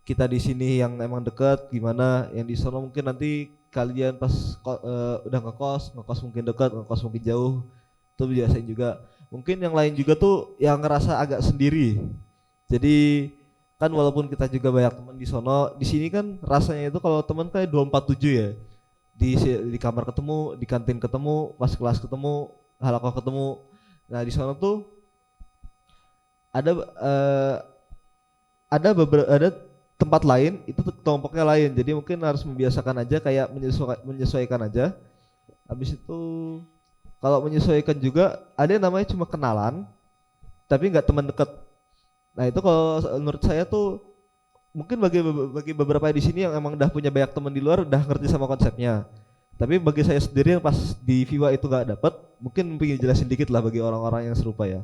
[SPEAKER 2] kita di sini yang emang dekat gimana, yang di sana mungkin nanti kalian pas udah ngekos mungkin dekat, ngekos mungkin jauh, itu biasain juga. Mungkin yang lain juga tuh yang ngerasa agak sendiri. Jadi kan walaupun kita juga banyak teman di sono, di sini kan rasanya itu kalau teman kayak 247 ya. Di kamar ketemu, di kantin ketemu, pas kelas ketemu, halakoh ketemu. Nah di sono tuh ada tempat lain itu kelompoknya lain, jadi mungkin harus membiasakan aja, kayak menyesuaikan aja. Habis itu kalau menyesuaikan juga ada yang namanya cuma kenalan tapi nggak teman dekat. Nah itu kalau menurut saya tuh mungkin bagi beberapa di sini yang emang udah punya banyak teman di luar udah ngerti sama konsepnya, tapi bagi saya sendiri yang pas di Viva itu nggak dapet, mungkin pengen jelasin dikit lah bagi orang-orang yang serupa ya.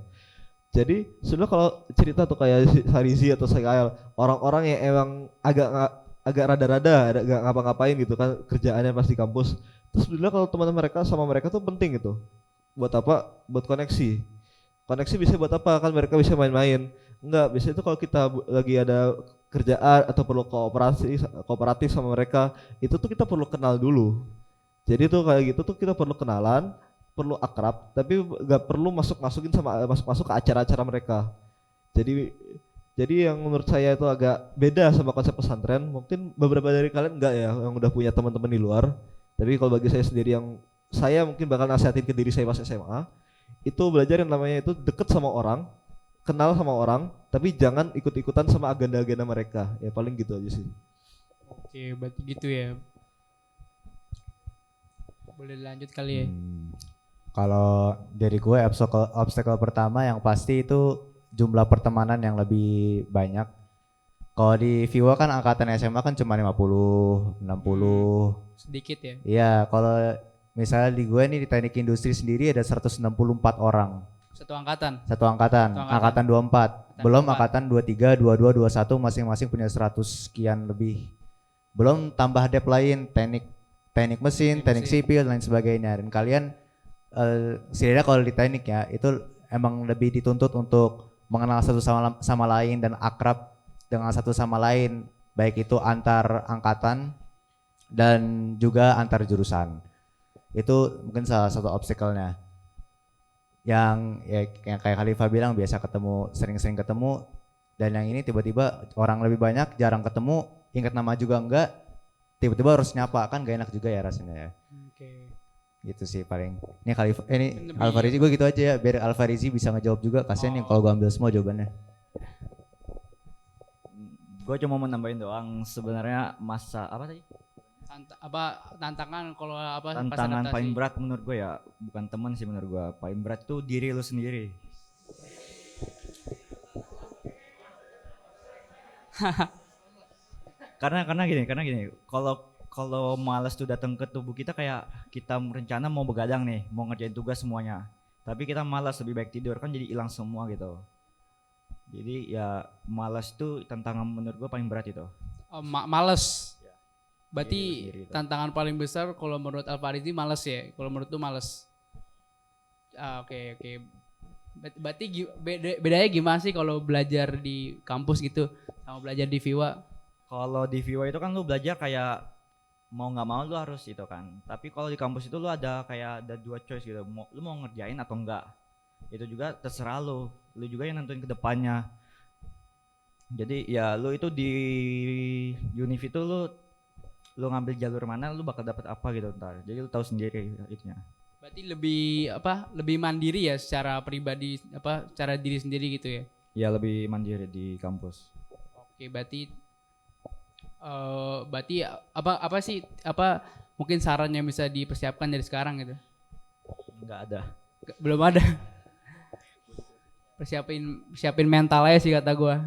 [SPEAKER 2] Jadi sebenarnya kalau cerita tuh kayak Farizi atau Sekael, orang-orang yang emang agak rada-rada agak ngapa-ngapain gitu kan kerjaannya pas di kampus. Terus sebenarnya kalau teman mereka sama mereka tuh penting gitu. Buat apa? Buat koneksi. Koneksi bisa buat apa? Kan mereka bisa main-main. Enggak, biasanya itu kalau kita lagi ada kerjaan atau perlu kooperatif sama mereka, itu tuh kita perlu kenal dulu. Jadi tuh kayak gitu tuh kita perlu kenalan, perlu akrab, tapi nggak perlu masuk-masukin sama masuk-masuk ke acara-acara mereka. Jadi yang menurut saya itu agak beda sama konsep pesantren. Mungkin beberapa dari kalian enggak ya, yang udah punya teman-teman di luar. Tapi kalau bagi saya sendiri, yang saya mungkin bakal nasihatin ke diri saya pas SMA, itu belajar yang namanya itu deket sama orang, kenal sama orang, tapi jangan ikut-ikutan sama agenda-agenda mereka. Ya paling gitu aja sih.
[SPEAKER 1] Oke, berarti gitu ya. Boleh lanjut kali ya.
[SPEAKER 4] Kalau dari gue obstacle pertama yang pasti itu jumlah pertemanan yang lebih banyak. Kalau di Viwa kan angkatan SMA kan cuma 50, 60.
[SPEAKER 1] Sedikit ya.
[SPEAKER 4] Iya, kalau misalnya di gue nih di teknik industri sendiri ada 164 orang.
[SPEAKER 1] Satu angkatan.
[SPEAKER 4] Satu angkatan. Angkatan 24. Belum angkatan 23, 22, 21 masing-masing punya 100 sekian lebih. Belum tambah dep lain, teknik mesin, teknik sipil dan lain sebagainya. Dan kalian setidaknya kalau di teknik ya itu emang lebih dituntut untuk mengenal satu sama lain dan akrab dengan satu sama lain, baik itu antar angkatan dan juga antar jurusan. Itu mungkin salah satu obstacle-nya. Yang kayak Khalifah bilang biasa ketemu, sering-sering ketemu, dan yang ini tiba-tiba orang lebih banyak, jarang ketemu, ingat nama juga enggak, tiba-tiba harus nyapa, kan gak enak juga ya rasanya ya.
[SPEAKER 1] Oke.
[SPEAKER 4] Gitu sih paling. Ini
[SPEAKER 1] Lebih-
[SPEAKER 4] Alfarizi gue gitu aja ya, biar Alfarizi bisa ngejawab juga. Kasian yang kalau gue ambil semua jawabannya.
[SPEAKER 3] Gue cuma mau nambahin doang sebenarnya masa apa tadi?
[SPEAKER 1] Tantangan kalau apa pas
[SPEAKER 3] Tantangan
[SPEAKER 1] adaptasi?
[SPEAKER 3] paling berat menurut gue ya bukan teman sih menurut gue. Paling berat tuh diri lu sendiri. karena gini, kalau malas tuh datang ke tubuh kita kayak kita rencana mau begadang nih, mau ngerjain tugas semuanya. Tapi kita malas, lebih baik tidur kan jadi hilang semua gitu. Jadi ya malas tuh tantangan menurut gue paling berat itu.
[SPEAKER 1] Males. Berarti
[SPEAKER 3] Diri sendiri itu.
[SPEAKER 1] tantangan paling besar kalau menurut Alfarizi males ya. Kalau menurut tuh males. Oke. Berarti bedanya gimana sih kalau belajar di kampus gitu sama belajar di Viwa?
[SPEAKER 3] Kalau di Viva itu kan lu belajar kayak mau nggak mau lu harus itu kan. Tapi kalau di kampus itu lu ada dua choice gitu. Lu mau ngerjain atau enggak. Itu juga terserah lu. Lu juga yang nentuin ke depannya. Jadi ya lu itu di univ itu lu ngambil jalur mana lu bakal dapat apa gitu ntar. Jadi lu tahu sendiri itunya.
[SPEAKER 1] Berarti lebih mandiri ya secara pribadi secara diri sendiri gitu ya.
[SPEAKER 3] Ya lebih mandiri di kampus.
[SPEAKER 1] Oke, berarti apa sih mungkin saran yang bisa dipersiapkan dari sekarang gitu?
[SPEAKER 3] Enggak ada.
[SPEAKER 1] Belum ada. Siapin mentalnya sih kata gua.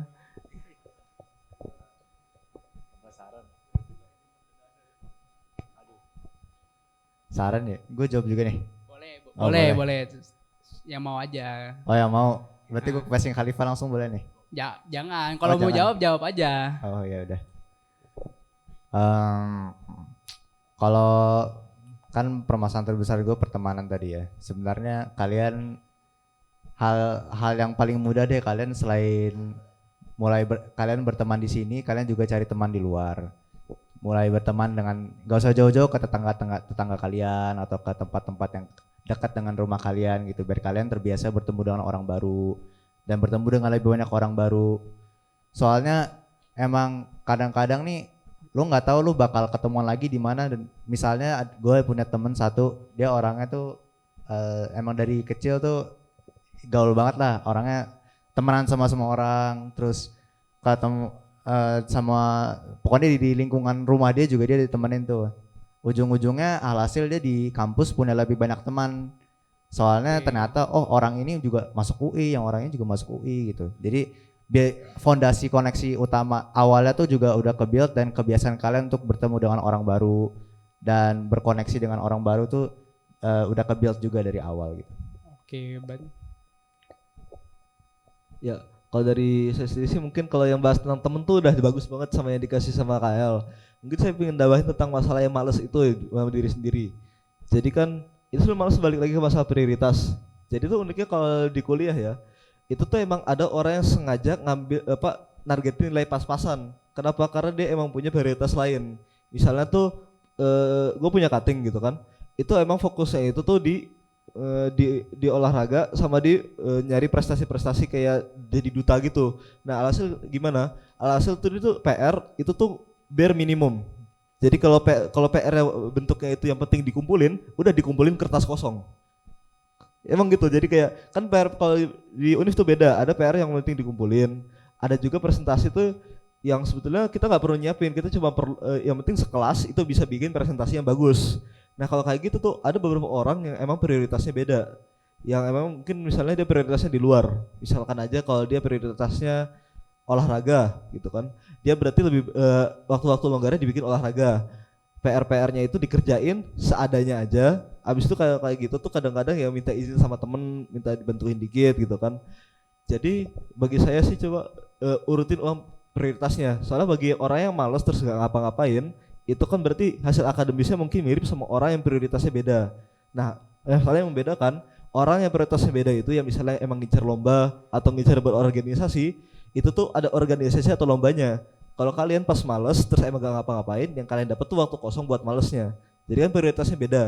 [SPEAKER 4] Saran ya, gue jawab juga nih. Oh,
[SPEAKER 1] Boleh. Yang mau aja.
[SPEAKER 4] Oh ya mau, berarti gue passing Khalifah langsung boleh nih.
[SPEAKER 1] Jangan. Kalau mau
[SPEAKER 4] jangan.
[SPEAKER 1] jawab aja.
[SPEAKER 4] Oh ya udah. Kalau kan permasalahan terbesar gue pertemanan tadi ya. Sebenarnya kalian hal yang paling mudah deh kalian selain kalian berteman di sini, kalian juga cari teman di luar. Mulai berteman dengan gak usah jauh-jauh ke tetangga kalian atau ke tempat-tempat yang dekat dengan rumah kalian gitu, biar kalian terbiasa bertemu dengan orang baru dan bertemu dengan lebih banyak orang baru. Soalnya emang kadang-kadang nih lu nggak tahu lu bakal ketemuan lagi di mana. Dan misalnya gue punya temen satu, dia orangnya tuh emang dari kecil tuh gaul banget lah, orangnya temenan sama semua orang, terus ketemu sama pokoknya di lingkungan rumah dia juga dia ditemenin tuh. Ujung-ujungnya alhasil dia di kampus punya lebih banyak teman. Soalnya ternyata orang ini juga masuk UI, yang orangnya juga masuk UI gitu. Jadi fondasi koneksi utama awalnya tuh juga udah ke-build, dan kebiasaan kalian untuk bertemu dengan orang baru dan berkoneksi dengan orang baru tuh udah ke-build juga dari awal gitu.
[SPEAKER 1] Oke, berarti
[SPEAKER 2] Ya, kalau dari saya sendiri sih mungkin kalau yang bahas tentang temen tuh udah bagus banget sama yang dikasih sama KL. Mungkin saya pengen nambahin tentang masalah yang males itu sama diri sendiri. Jadi kan itu sebenarnya males balik lagi ke masalah prioritas. Jadi tuh uniknya kalau di kuliah ya, itu tuh emang ada orang yang sengaja ngambil nargetin nilai pas-pasan. Kenapa? Karena dia emang punya prioritas lain. Misalnya tuh gue punya cutting gitu kan. Itu emang fokusnya itu tuh di olahraga sama di nyari prestasi-prestasi kayak jadi duta gitu. Nah, alhasil gimana? Alhasil tuh itu PR itu tuh bare minimum. Jadi kalau PR bentuknya itu yang penting dikumpulin, udah dikumpulin kertas kosong. Emang gitu. Jadi kayak kan PR kalau di univ tuh beda, ada PR yang penting dikumpulin, ada juga presentasi tuh yang sebetulnya kita nggak perlu nyiapin, kita cuma yang penting sekelas itu bisa bikin presentasi yang bagus. Nah kalau kayak gitu tuh ada beberapa orang yang emang prioritasnya beda, yang emang mungkin misalnya dia prioritasnya di luar. Misalkan aja kalau dia prioritasnya olahraga gitu kan, dia berarti lebih waktu-waktu longgarnya dibikin olahraga. PR-nya itu dikerjain seadanya aja. Abis itu kayak gitu tuh kadang-kadang ya minta izin sama temen, minta dibantuin dikit gitu kan. Jadi bagi saya sih coba urutin uang prioritasnya. Soalnya bagi orang yang malas terus gak ngapa-ngapain, itu kan berarti hasil akademisnya mungkin mirip sama orang yang prioritasnya beda. Nah, soalnya yang membedakan orang yang prioritasnya beda itu yang misalnya emang ngincer lomba atau ngincer berorganisasi, itu tuh ada organisasi atau lombanya. Kalau kalian pas males terus emang gak ngapa-ngapain, yang kalian dapat tuh waktu kosong buat malesnya. Jadi kan prioritasnya beda.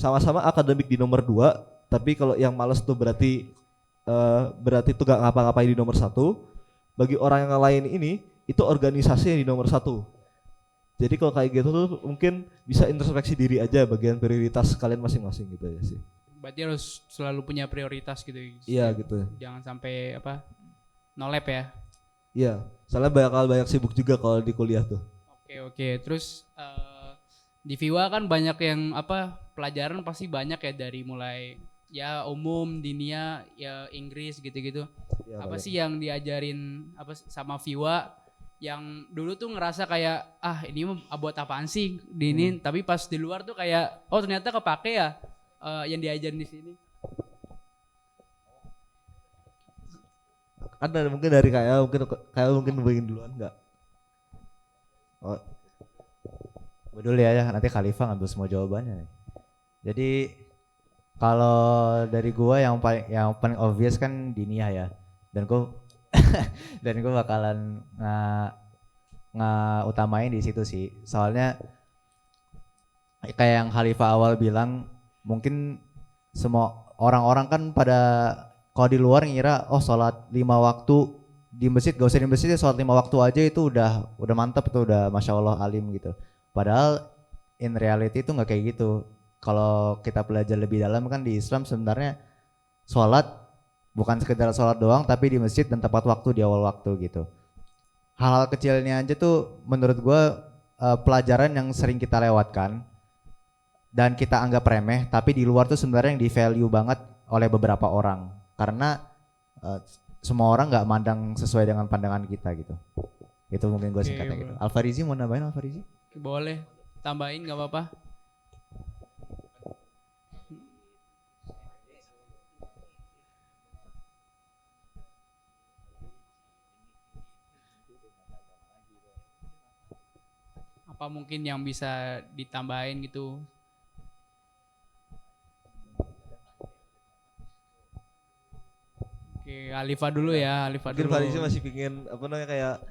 [SPEAKER 2] Sama-sama akademik di nomor 2, tapi kalau yang males tuh berarti tuh gak ngapa-ngapain di nomor 1. Bagi orang yang lain ini itu organisasi yang di nomor 1. Jadi kalau kayak gitu tuh mungkin bisa introspeksi diri aja bagian prioritas kalian masing-masing gitu ya sih.
[SPEAKER 1] Berarti harus selalu punya prioritas gitu.
[SPEAKER 2] Iya gitu.
[SPEAKER 1] Jangan sampai apa? Nolep ya.
[SPEAKER 2] Iya, soalnya banyak sibuk juga kalau di kuliah tuh.
[SPEAKER 1] Oke. Terus di FIWA kan banyak yang apa? Pelajaran pasti banyak ya dari mulai ya umum, dinia, ya Inggris gitu-gitu.
[SPEAKER 2] Ya,
[SPEAKER 1] Apa
[SPEAKER 2] banyak.
[SPEAKER 1] sih yang diajarin apa sama FIWA yang dulu tuh ngerasa kayak ini mah buat apaan sih di ini, tapi pas di luar tuh kayak oh ternyata kepake ya yang diajarin di sini.
[SPEAKER 2] Ada mungkin dari mungkin begini duluan enggak? Oh,
[SPEAKER 4] Betul ya, nanti Khalifah ngambil semua jawabannya. Jadi kalau dari gua yang paling obvious kan diniyah ya. Dan gua dan gua bakalan utamain di situ sih. Soalnya kayak yang Khalifah awal bilang, mungkin semua orang-orang kan pada kalau di luar ngira sholat 5 waktu di masjid, gak usah di masjid ya, sholat 5 waktu aja itu udah mantap, itu udah masya Allah alim gitu. Padahal in reality itu nggak kayak gitu. Kalau kita belajar lebih dalam kan di Islam sebenarnya sholat bukan sekedar sholat doang, tapi di masjid dan tepat waktu di awal waktu gitu. Hal-hal kecilnya aja tuh menurut gue pelajaran yang sering kita lewatkan dan kita anggap remeh, tapi di luar tuh sebenarnya yang di value banget oleh beberapa orang, karena semua orang nggak mandang sesuai dengan pandangan kita gitu. Itu mungkin gue singkatnya gitu. Alfarizi mau nambahin Alfarizi?
[SPEAKER 1] Boleh tambahin nggak apa-apa. Apa mungkin yang bisa ditambahin gitu? Oke, Alifa dulu ya, Alifa
[SPEAKER 2] Mungkin
[SPEAKER 1] dulu.
[SPEAKER 2] Farizi masih pingin kayak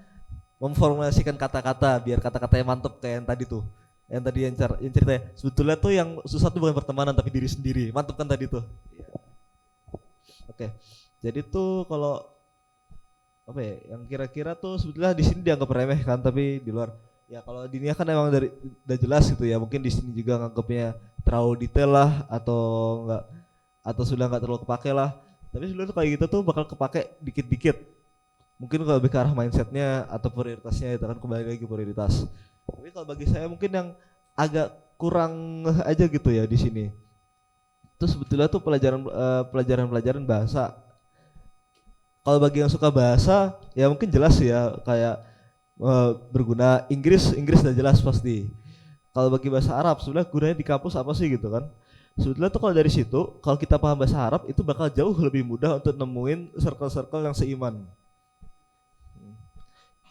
[SPEAKER 2] memformulasikan kata-kata biar kata-katanya mantep kayak yang tadi tuh. Yang tadi yang ceritanya sebetulnya tuh yang susah tuh bukan pertemanan tapi diri sendiri. Mantep kan tadi tuh. Oke. Jadi tuh kalau apa ya, yang kira-kira tuh sebetulnya di sini dianggap remeh kan, tapi di luar ya kalau dunia kan emang dari udah jelas gitu ya. Mungkin di sini juga nganggapnya terlalu detail lah atau sudah nggak terlalu kepake lah. Tapi sebenarnya kayak gitu tuh bakal kepake dikit-dikit. Mungkin kalau lebih ke arah mindsetnya atau prioritasnya itu kan kembali lagi prioritas. Tapi kalau bagi saya mungkin yang agak kurang aja gitu ya di sini. Itu sebetulnya tuh pelajaran bahasa. Kalau bagi yang suka bahasa ya mungkin jelas ya kayak berguna Inggris udah jelas pasti. Kalau bagi bahasa Arab sebenarnya gunanya di kampus apa sih gitu kan? Sebetulnya tuh kalau dari situ, kalau kita paham bahasa Arab itu bakal jauh lebih mudah untuk nemuin circle-circle yang seiman.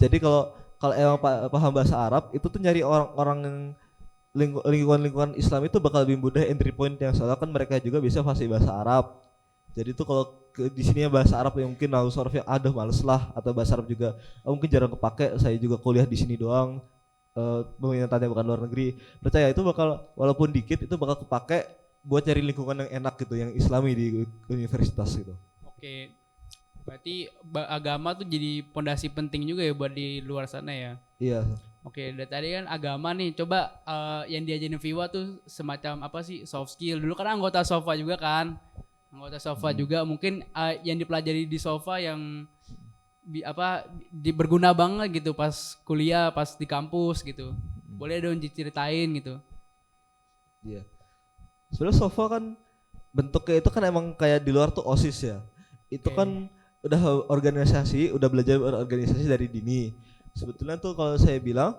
[SPEAKER 2] Jadi kalau emang paham bahasa Arab itu tuh nyari orang-orang yang lingkungan Islam itu bakal lebih mudah entry point yang soalnya kan mereka juga bisa fasih bahasa Arab. Jadi tuh kalau di sini bahasa Arab yang mungkin nahwu sorof yang males lah, atau bahasa Arab juga mungkin jarang kepake. Saya juga kuliah di sini doang. Peminatnya bukan luar negeri. Percaya itu bakal walaupun dikit itu bakal kepake buat cari lingkungan yang enak gitu, yang Islami di universitas gitu.
[SPEAKER 1] Oke, berarti agama tuh jadi pondasi penting juga ya buat di luar sana ya.
[SPEAKER 2] Iya.
[SPEAKER 1] Oke, dari tadi kan agama nih, coba yang diajarin FIWA tuh semacam apa sih, soft skill. Dulu kan anggota SOFA juga kan, juga mungkin yang dipelajari di SOFA yang berguna banget gitu pas kuliah, pas di kampus gitu. Boleh dong diceritain gitu.
[SPEAKER 2] Iya. Sebenarnya SOFA kan bentuknya itu kan emang kayak di luar tuh OSIS ya. Itu kan udah organisasi, udah belajar organisasi dari dini. Sebetulnya tuh kalau saya bilang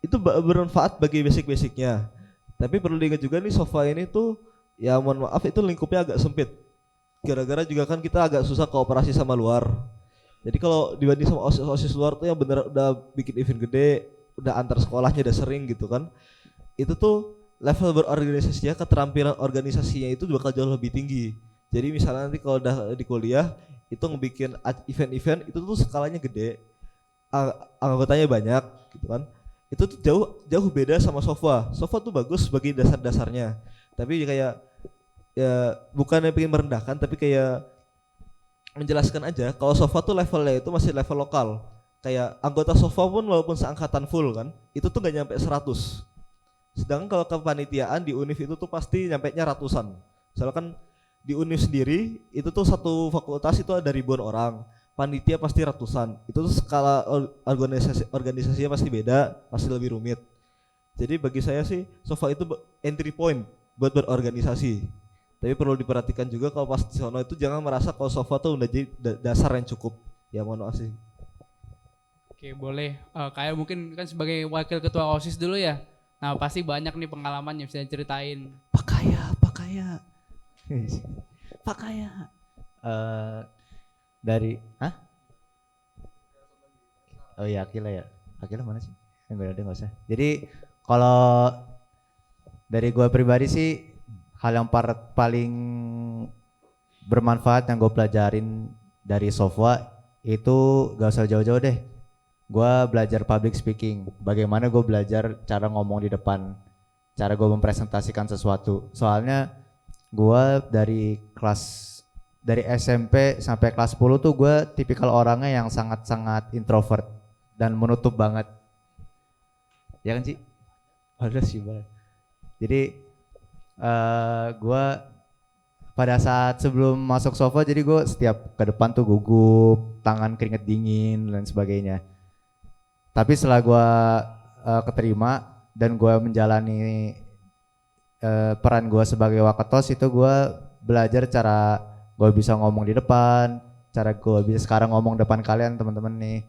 [SPEAKER 2] itu bermanfaat bagi basic-basicnya. Tapi perlu diingat juga nih SOFA ini tuh ya mohon maaf itu lingkupnya agak sempit. Gara-gara juga kan kita agak susah kooperasi sama luar. Jadi kalau dibanding sama OSIS luar tuh yang bener udah bikin event gede, udah antar sekolahnya udah sering gitu kan. Itu tuh level berorganisasinya, keterampilan organisasinya itu bakal jauh lebih tinggi. Jadi misalnya nanti kalau udah di kuliah itu ngebikin event-event itu tuh skalanya gede, anggotanya banyak gitu kan. Itu tuh jauh beda sama SOFA. SOFA tuh bagus bagi dasar-dasarnya. Tapi kayak ya bukannya pengen merendahkan, tapi kayak menjelaskan aja kalau SOFA tuh levelnya itu masih level lokal. kayak anggota sofa pun walaupun seangkatan full kan, itu tuh gak nyampe 100. Sedangkan kalau kepanitiaan di Univ itu tuh pasti nyampe-nya ratusan. Soalnya kan di Univ sendiri itu tuh satu fakultas itu ada ribuan orang, panitia pasti ratusan. Itu tuh skala organisasinya pasti beda, pasti lebih rumit. Jadi bagi saya sih sofa itu entry point buat berorganisasi. Tapi perlu diperhatikan juga kalau pas di sono itu jangan merasa kalau sofa tuh udah jadi dasar yang cukup. Ya mohon maaf sih.
[SPEAKER 1] Oke, boleh. Kayak mungkin kan sebagai wakil ketua OSIS dulu ya. Nah, pasti banyak nih pengalaman yang bisa diceritain.
[SPEAKER 2] Pakaya. Pakaya.
[SPEAKER 4] Dari Oh iya, Akila ya. Akila mana sih? Enggak usah. Jadi kalau dari gue pribadi sih hal yang paling bermanfaat yang gue pelajarin dari Sofwa itu gak usah jauh-jauh deh. Gue belajar public speaking. Bagaimana gue belajar cara ngomong di depan, cara gue mempresentasikan sesuatu. Soalnya gue dari SMP sampai kelas 10 tuh gue tipikal orangnya yang sangat-sangat introvert dan menutup banget. Ya kan sih? Ada sih banget. Jadi gue pada saat sebelum masuk Sofwa, jadi gue setiap ke depan tuh gugup, tangan keringet dingin dan sebagainya. Tapi setelah gue keterima dan gue menjalani peran gue sebagai waketos, itu gue belajar cara gue bisa ngomong di depan, cara gue bisa sekarang ngomong depan kalian teman-teman nih.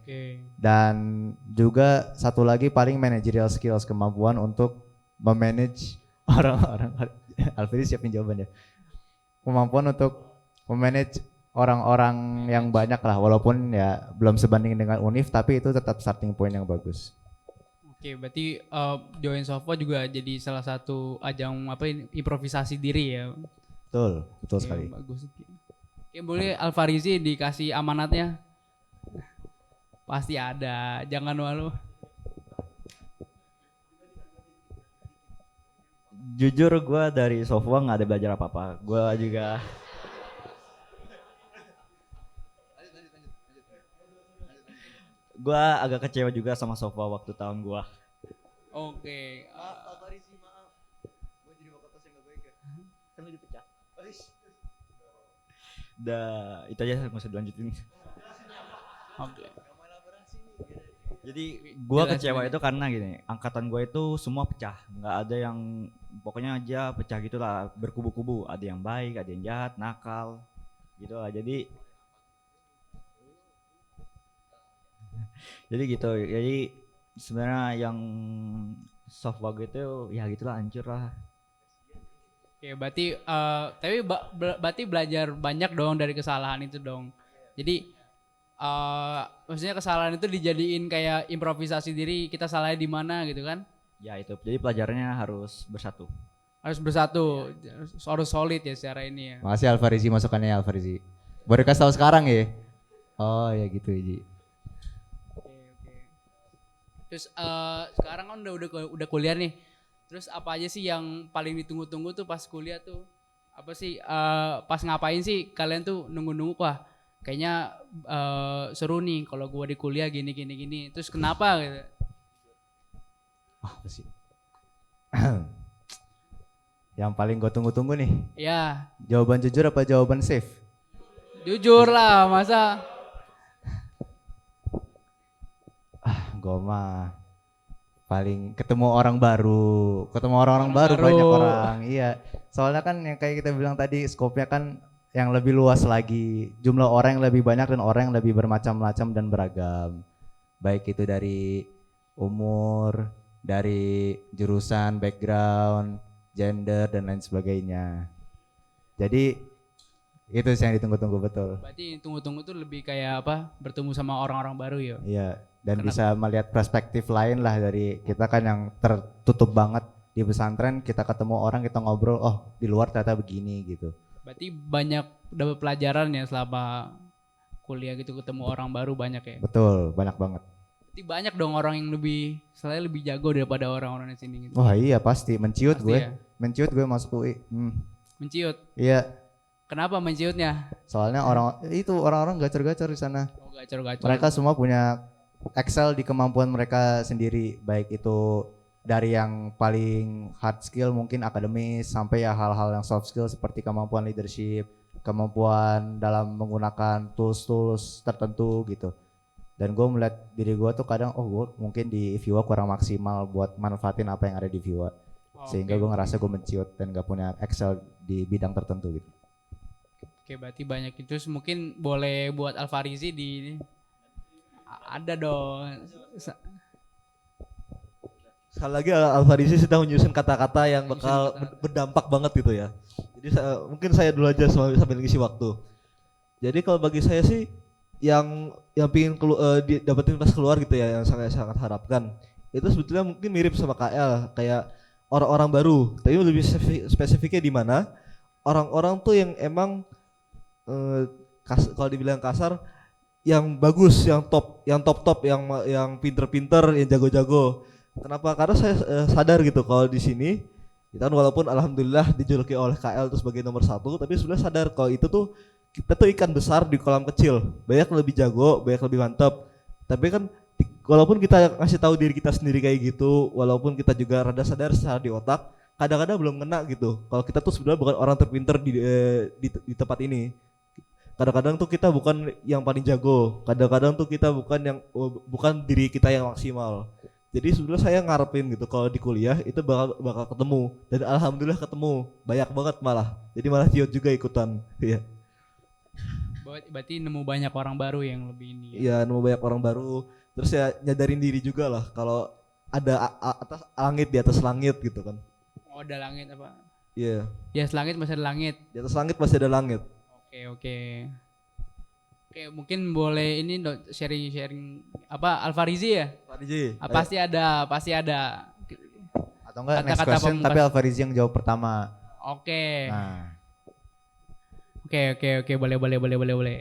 [SPEAKER 4] Dan juga satu lagi paling managerial skills, kemampuan untuk memanage orang-orang. Alfred siapin jawabannya. Kemampuan untuk memanage orang-orang yang banyak lah, walaupun ya belum sebanding dengan Univ, tapi itu tetap starting point yang bagus.
[SPEAKER 1] Oke, berarti join Sofwa juga jadi salah satu ajang improvisasi diri ya.
[SPEAKER 4] Betul sekali.
[SPEAKER 1] Bagus. Oke, boleh Alfarizi dikasih amanatnya. Pasti ada, jangan malu.
[SPEAKER 3] Jujur gue dari Sofwa nggak ada belajar apa-apa. Gue juga gue agak kecewa juga sama Sofwa waktu tahun gue.
[SPEAKER 1] Oke.
[SPEAKER 2] Maaf. Gue jadi waketos yang gak baik ya. Kan lu dipecah.
[SPEAKER 3] Itu aja nggak usah dilanjutin.
[SPEAKER 1] Oke.
[SPEAKER 3] Jadi gue kecewa itu karena gini, angkatan gue itu semua pecah, nggak ada yang pokoknya aja pecah gitulah, berkubu-kubu, ada yang baik, ada yang jahat, nakal, gitulah. Jadi gitu. Jadi sebenarnya yang Sofwa gitu ya gitulah, hancur lah.
[SPEAKER 1] Oke, berarti tapi berarti belajar banyak dong dari kesalahan itu dong. Jadi maksudnya kesalahan itu dijadiin kayak improvisasi diri, kita salahnya di mana gitu kan?
[SPEAKER 3] Ya itu, jadi pelajarannya harus bersatu.
[SPEAKER 1] Harus bersatu, harus solid ya secara ini ya.
[SPEAKER 4] Makasih Alfarizi masukannya Alfarizi. Baru kasih tahu sekarang ya. Oh ya gitu Ji.
[SPEAKER 1] Oke. Terus sekarang kan udah kuliah nih. Terus apa aja sih yang paling ditunggu-tunggu tuh pas kuliah tuh? Apa sih pas ngapain sih kalian tuh nunggu-nunggu, wah kayaknya seru nih kalau gue di kuliah gini. Terus kenapa gitu?
[SPEAKER 4] Apa sih? Yang paling gue tunggu-tunggu nih.
[SPEAKER 1] Ya.
[SPEAKER 4] Jawaban jujur apa jawaban safe?
[SPEAKER 1] Jujur lah, masa?
[SPEAKER 4] Gue mah paling ketemu orang baru banyak orang. Iya. Soalnya kan yang kayak kita bilang tadi, skopnya kan yang lebih luas lagi, jumlah orang yang lebih banyak dan orang yang lebih bermacam-macam dan beragam, baik itu dari umur, dari jurusan, background, gender dan lain sebagainya. Jadi itu sih yang ditunggu-tunggu betul.
[SPEAKER 1] Berarti tunggu-tunggu tuh lebih kayak apa? Bertemu sama orang-orang baru ya?
[SPEAKER 4] Iya, dan bisa melihat perspektif lain lah dari kita kan yang tertutup banget di pesantren, kita ketemu orang, kita ngobrol, oh di luar ternyata begini gitu.
[SPEAKER 1] Berarti banyak dapat pelajaran ya selama kuliah gitu, ketemu orang baru banyak ya?
[SPEAKER 4] Betul, banyak banget.
[SPEAKER 1] Berarti banyak dong orang yang selain lebih jago daripada orang-orang di sini gitu.
[SPEAKER 4] Wah iya pasti, menciut
[SPEAKER 1] Pasti
[SPEAKER 4] gue.
[SPEAKER 1] ya?
[SPEAKER 4] Menciut gue masuk UI.
[SPEAKER 1] Menciut.
[SPEAKER 4] Iya,
[SPEAKER 1] Kenapa menciutnya?
[SPEAKER 4] soalnya orang-orang gacor-gacor di sana.
[SPEAKER 1] Oh, gacor-gacor.
[SPEAKER 4] Mereka semua punya excel di kemampuan mereka sendiri, baik itu dari yang paling hard skill mungkin akademis sampai ya hal-hal yang soft skill seperti kemampuan leadership, kemampuan dalam menggunakan tools-tools tertentu gitu. Dan gue melihat diri gue tuh kadang gue mungkin di Viwa kurang maksimal buat manfaatin apa yang ada di Viwa, sehingga gue ngerasa gue menciut dan gak punya excel di bidang tertentu gitu.
[SPEAKER 1] Oke, berarti banyak itu. Terus mungkin boleh buat Alfarizi ada dong.
[SPEAKER 2] Sekali lagi Alfarisi sedang menyusun kata-kata yang bakal berdampak banget gitu ya. Jadi mungkin saya dulu aja sambil ngisi waktu. Jadi kalau bagi saya sih yang pingin dapetin pas keluar gitu ya, yang sangat harapkan itu sebetulnya mungkin mirip sama KL, kayak orang-orang baru, tapi lebih spesifiknya di mana orang-orang tuh yang emang kalau dibilang kasar yang bagus, yang top, yang pinter-pinter, yang jago-jago. Kenapa? Karena saya sadar gitu kalau di sini kita kan walaupun alhamdulillah dijuluki oleh KL tuh sebagai nomor 1, tapi sebenarnya sadar kalau itu tuh kita tuh ikan besar di kolam kecil, banyak lebih jago, banyak lebih mantap. Tapi kan walaupun kita ngasih tahu diri kita sendiri kayak gitu, walaupun kita juga rada sadar secara di otak, kadang-kadang belum kena gitu. Kalau kita tuh sebenarnya bukan orang terpinter di tempat ini. Kadang-kadang tuh kita bukan yang paling jago, kadang-kadang tuh kita bukan diri kita yang maksimal. Jadi sebenarnya saya ngarepin gitu kalau di kuliah itu bakal ketemu, dan alhamdulillah ketemu banyak banget malah. Jadi malah ciut juga ikutan. Iya.
[SPEAKER 1] Berarti nemu banyak orang baru yang lebih ini.
[SPEAKER 2] Iya, nemu banyak orang baru. Terus ya nyadarin diri juga lah kalau ada atas langit di atas langit gitu kan.
[SPEAKER 1] Oh, ada langit apa?
[SPEAKER 2] Iya.
[SPEAKER 1] Di atas langit masih ada langit.
[SPEAKER 2] Di atas langit masih ada langit.
[SPEAKER 1] Oke, mungkin boleh ini sharing apa Alfarizi ya?
[SPEAKER 2] Fariji.
[SPEAKER 1] Pasti ada.
[SPEAKER 4] Atau enggak next
[SPEAKER 1] Kata-kata
[SPEAKER 4] question
[SPEAKER 1] pamungkas.
[SPEAKER 4] tapi Alfarizi yang jawab pertama.
[SPEAKER 1] Oke.
[SPEAKER 4] Nah,
[SPEAKER 1] Oke, boleh.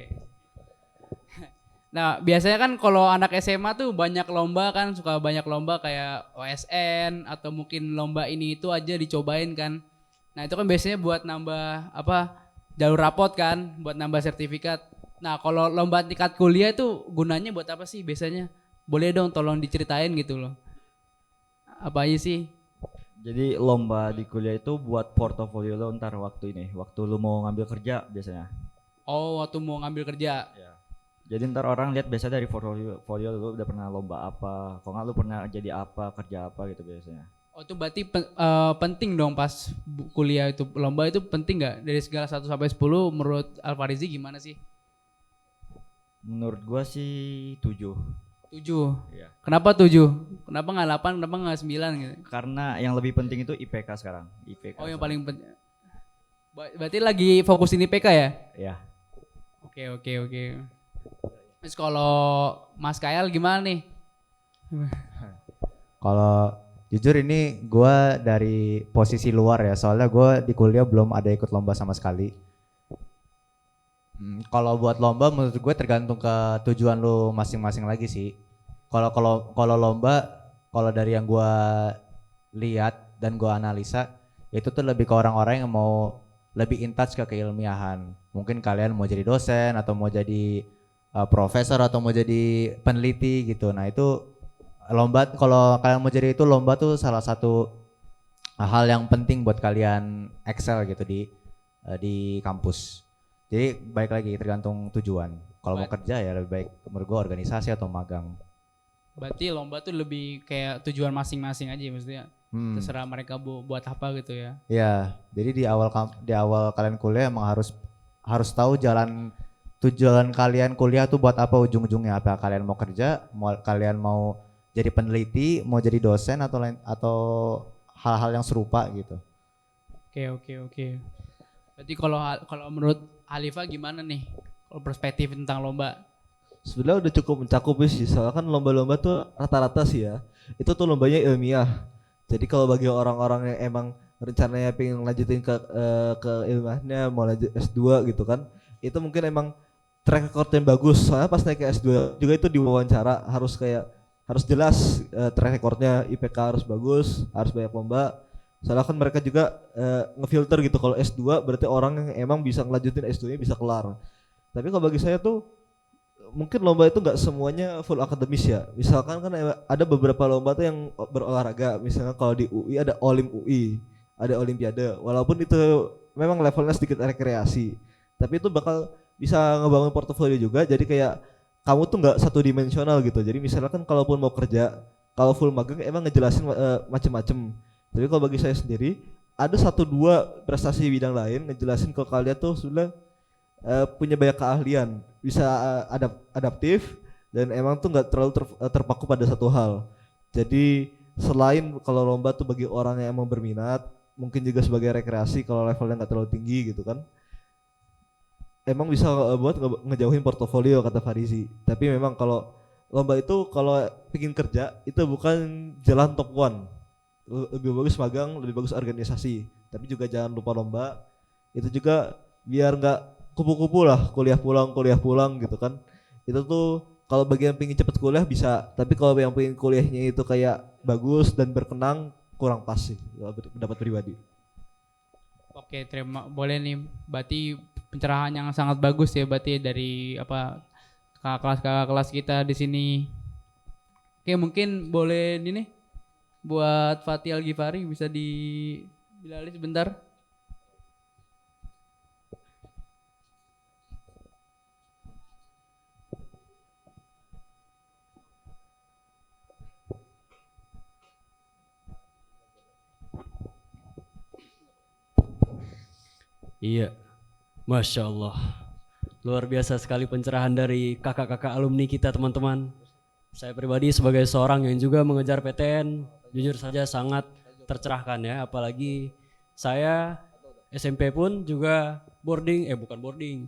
[SPEAKER 1] Nah, biasanya kan kalau anak SMA tuh banyak lomba kan, suka banyak lomba kayak OSN atau mungkin lomba ini itu aja dicobain kan. Nah, itu kan biasanya buat nambah jalur rapot kan, buat nambah sertifikat. Nah, kalau lomba tingkat kuliah itu gunanya buat apa sih biasanya? Boleh dong tolong diceritain gitu loh. Apa aja sih?
[SPEAKER 3] Jadi lomba di kuliah itu buat portofolio lo ntar waktu lu mau ngambil kerja biasanya.
[SPEAKER 1] Oh, waktu mau ngambil kerja.
[SPEAKER 3] Ya. Jadi ntar orang lihat biasa dari portofolio lu udah pernah lomba apa, kalau nggak lu pernah jadi apa, kerja apa gitu biasanya.
[SPEAKER 1] Oh, itu berarti penting dong pas kuliah itu. Lomba itu penting nggak? Dari skala 1 sampai 10 menurut Alfarizi gimana sih?
[SPEAKER 3] Menurut gua sih 7.
[SPEAKER 1] 7.
[SPEAKER 3] Iya.
[SPEAKER 1] Kenapa 7? Kenapa nggak 8? Kenapa nggak 9 gitu?
[SPEAKER 3] Karena yang lebih penting itu IPK sekarang. IPK.
[SPEAKER 1] Oh, yang paling penting. Berarti lagi fokus ini IPK ya?
[SPEAKER 3] Ya.
[SPEAKER 1] Oke. Terus kalau Mas Kayal gimana nih?
[SPEAKER 4] kalau jujur ini gue dari posisi luar ya, soalnya gue di kuliah belum ada ikut lomba sama sekali. Kalau buat lomba menurut gue tergantung ke tujuan lu masing-masing lagi sih. Kalau lomba, kalau dari yang gue lihat dan gue analisa, itu tuh lebih ke orang-orang yang mau lebih in touch ke keilmiahan. Mungkin kalian mau jadi dosen atau mau jadi profesor atau mau jadi peneliti gitu. Nah itu lomba, kalau kalian mau jadi itu, lomba tuh salah satu hal yang penting buat kalian excel gitu di kampus. Jadi baik lagi tergantung tujuan. Kalau mau kerja ya lebih baik menurut gue organisasi atau magang.
[SPEAKER 1] Berarti lomba tuh lebih kayak tujuan masing-masing aja maksudnya. Terserah mereka buat apa gitu ya.
[SPEAKER 4] Ya, jadi di awal kalian kuliah emang harus tahu tujuan kalian kuliah tuh buat apa ujung-ujungnya. Apa kalian mau kerja, kalian mau jadi peneliti, mau jadi dosen atau hal-hal yang serupa gitu.
[SPEAKER 1] Oke. Berarti kalau menurut Halifa gimana nih? Kalau perspektif tentang lomba?
[SPEAKER 2] Sebenarnya udah cukup mencakup sih, soalnya kan lomba-lomba tuh rata-rata sih ya, itu tuh lombanya ilmiah. Jadi kalau bagi orang-orang yang emang rencananya pengen lanjutin ke ilmiahnya, mau lanjut S2 gitu kan, itu mungkin emang track record yang bagus. Soalnya pas naik ke S2 juga itu diwawancara harus jelas track recordnya, IPK harus bagus, harus banyak lomba. Soalnya kan mereka juga ngefilter gitu, kalau S2 berarti orang yang emang bisa ngelanjutin S2-nya bisa kelar. Tapi kalau bagi saya tuh mungkin lomba itu nggak semuanya full akademis ya. Misalkan kan ada beberapa lomba tuh yang berolahraga. Misalnya kalau di UI ada Olim UI, ada Olimpiade. Walaupun itu memang levelnya sedikit rekreasi, tapi itu bakal bisa ngebangun portofolio juga. Jadi kayak kamu tuh nggak satu dimensional gitu. Jadi misalnya kan kalaupun mau kerja, kalau full magang emang ngejelasin macem-macem. Tapi kalau bagi saya sendiri ada satu dua prestasi bidang lain ngejelasin ke kalian tuh sudah punya banyak keahlian, bisa adaptif dan emang tuh nggak terlalu terpaku pada satu hal. Jadi selain kalau lomba tuh bagi orang yang emang berminat, mungkin juga sebagai rekreasi kalau levelnya nggak terlalu tinggi gitu kan. Emang bisa buat ngejauhin portofolio kata Farizi. Tapi memang kalau lomba itu kalau bikin kerja itu bukan jalan top one. Lebih bagus magang, lebih bagus organisasi. Tapi juga jangan lupa lomba. Itu juga biar nggak kupu-kupu lah, kuliah pulang gitu kan. Itu tuh kalau bagi yang pengen cepet kuliah bisa, tapi kalau yang pengen kuliahnya itu kayak bagus dan berkenang kurang pas sih, pendapat pribadi.
[SPEAKER 1] Oke, boleh nih. Berarti pencerahan yang sangat bagus ya berarti dari kakak kelas kita di sini. Oke, mungkin boleh ini nih buat Fatih Al-Ghifari bisa dibilali sebentar.
[SPEAKER 5] Iya, Masya Allah. Luar biasa sekali pencerahan dari kakak-kakak alumni kita teman-teman. Saya pribadi sebagai seorang yang juga mengejar PTN, jujur saja sangat tercerahkan ya. Apalagi saya SMP pun juga bukan boarding,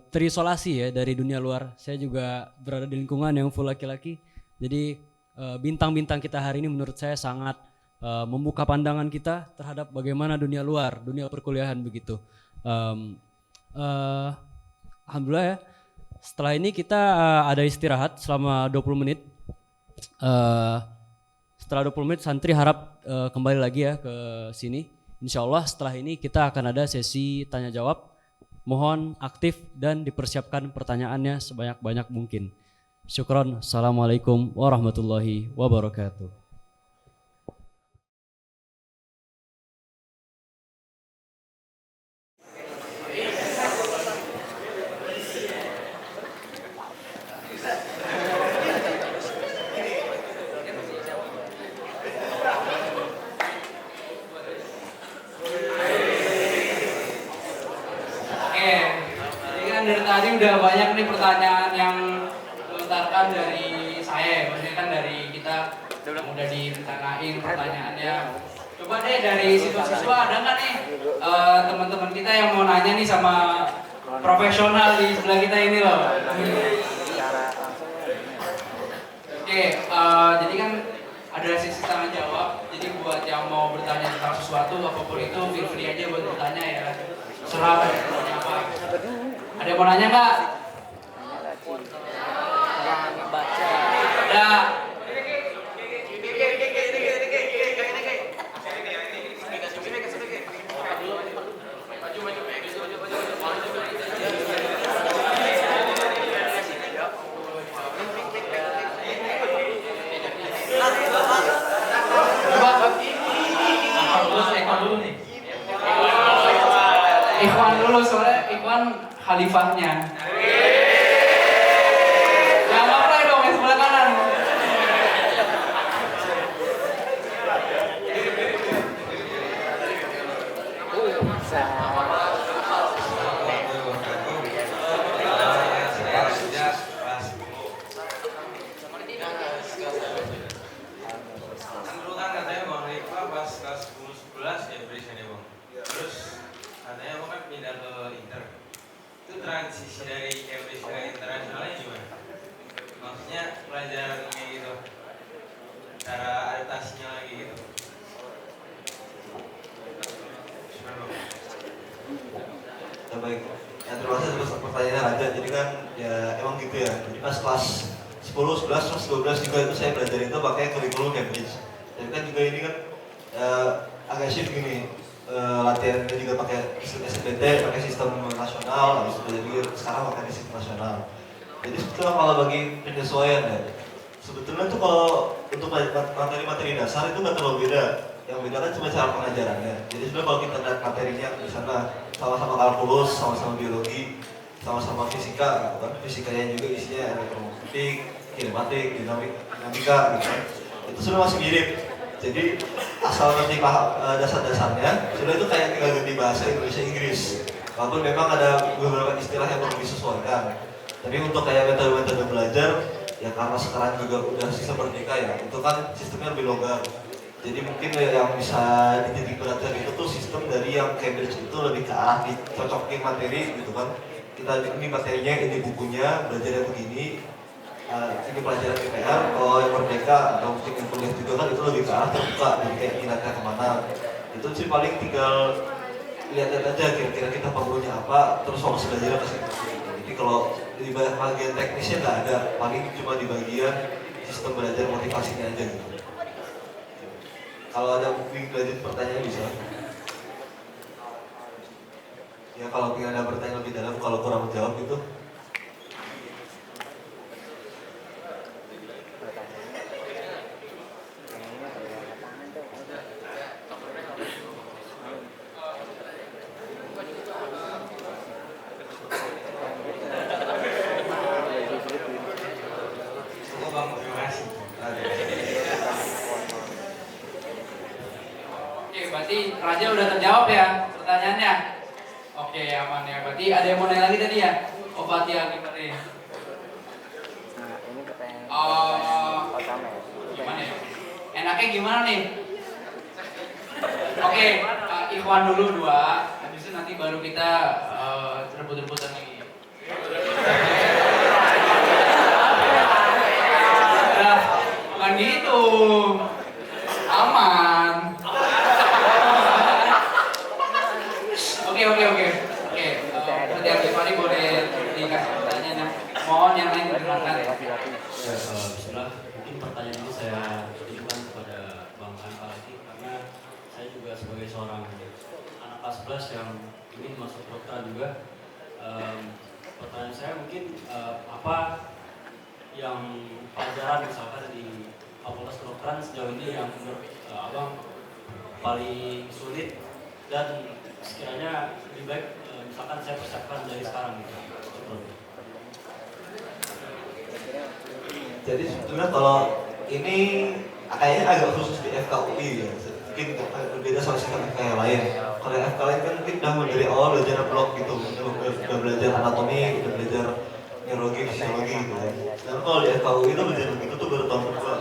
[SPEAKER 5] terisolasi ya dari dunia luar. Saya juga berada di lingkungan yang full laki-laki. Jadi bintang-bintang kita hari ini menurut saya sangat membuka pandangan kita terhadap bagaimana dunia luar, dunia perkuliahan begitu. Alhamdulillah ya. Setelah ini kita ada istirahat selama 20 menit. Setelah 20 menit santri harap kembali lagi ya ke sini. Insya Allah setelah ini kita akan ada sesi tanya jawab. Mohon aktif dan dipersiapkan pertanyaannya sebanyak-banyak mungkin. Syukron. Assalamualaikum warahmatullahi wabarakatuh.
[SPEAKER 1] Dari tadi udah banyak nih pertanyaan yang dilontarkan dari saya, maksudnya kan dari kita udah ditanyain pertanyaannya. Coba deh dari siswa-siswa ada nggak nih teman-teman kita yang mau nanya nih sama profesional di sebelah kita ini loh. Oke, jadi kan ada sesi tanya jawab. Jadi buat yang mau bertanya tentang sesuatu apapun itu feel free aja buat bertanya ya. Serah apa. Ada yang mau nanya nggak? Ada. Ikhwan dulu soalnya Ikhwan khalifahnya. Jangan apa dong yang sebelah kanan.
[SPEAKER 6] Transisi dari Cambridge ke internasionalnya gimana? Maksudnya pelajaran kayak gitu, cara adaptasinya lagi gitu.
[SPEAKER 2] Ya baik, ya terima kasih atas pertanyaannya Raja. Jadi kan ya emang gitu ya. Jadi pas kelas 10, 11, terus 12 juga itu saya belajar itu pakai kurikulum Cambridge. Jadi kan juga ini kan agak shift gini. Latihannya juga pakai SBT, pakai sistem nasional, habis itu jadi sekarang pakai sistem nasional. Jadi sebetulnya kalau bagi penyesuaian ya, sebetulnya tuh kalau untuk materi-materi dasar itu nggak terlalu beda. Yang beda kan cuma cara pengajarannya. Jadi sebenarnya kalau kita lihat materinya di sana sama-sama kalkulus, sama-sama biologi, sama-sama fisika, gitu kan. Fisikanya juga isinya elektromagnetik, kinematik, dinamika, gitu kan. Itu sudah masih mirip. Jadi asal nanti dasar-dasarnya, sudah itu kayak tinggal ganti bahasa Indonesia Inggris. Walaupun memang ada beberapa istilah yang perlu disesuaikan. Tapi untuk kayak metode-metode belajar, ya karena sekarang juga udah sistem merdeka ya, itu kan sistemnya lebih longgar. Jadi mungkin yang bisa dititik beratkan itu tuh sistem dari yang Cambridge itu lebih ke arah dicocokin materi gitu kan. Kita ini materinya, ini bukunya, belajarnya begini, ini pelajaran PPR. Kalau yang merdeka atau mungkin yang kuliah juga kan itu lebih ke arah terbuka, jadi kayak minatnya kemana. Itu sih paling tinggal lihat-lihat aja kira-kira kita perlunya apa, terus fokus belajarnya ke situ. Jadi kalau di bagian teknisnya nggak ada, paling cuma di bagian sistem belajar motivasinya aja gitu. Kalau ada lanjut pertanyaan bisa. Ya kalau ingin ada pertanyaan lebih dalam, kalau kurang menjawab gitu.
[SPEAKER 6] Bang, terima kasih.
[SPEAKER 1] Oke, berarti Raja udah terjawab ya pertanyaannya. Oke, aman ya. Berarti ada yang mau nanya lagi tadi ya? Oh, Fatia gimana nih? Gimana ya? Enaknya gimana nih? Oke, Ikhwan dulu 2, habis itu nanti baru kita rebut-rebutan lagi. Nah, bukan gitu. Aman. Oke. Berarti Abdi Fari boleh dikasih pertanyaan. Mohon yang lain didengarkan.
[SPEAKER 5] Bismillah, mungkin pertanyaan ini saya tujukan kepada Bang Anpa lagi karena saya juga sebagai seorang anak kelas 11 yang ingin masuk kedokteran juga. Pertanyaan saya mungkin apa yang pelajaran misalkan di Fakultas Kedokteran sejauh ini yang menurut Abang paling sulit dan sekiranya lebih baik misalkan saya persiapkan dari sekarang gitu.
[SPEAKER 2] Jadi sebetulnya kalau ini kayaknya agak khusus di FKUI ya, mungkin berbeda sama sistem FK yang lain. Kalau FK lain kan mungkin udah dari awal belajar blok gitu, udah belajar anatomi, udah belajar neurologi, fisiologi gitu ya. Dan kalau di FKUI itu belajar begitu tuh baru tahun kedua.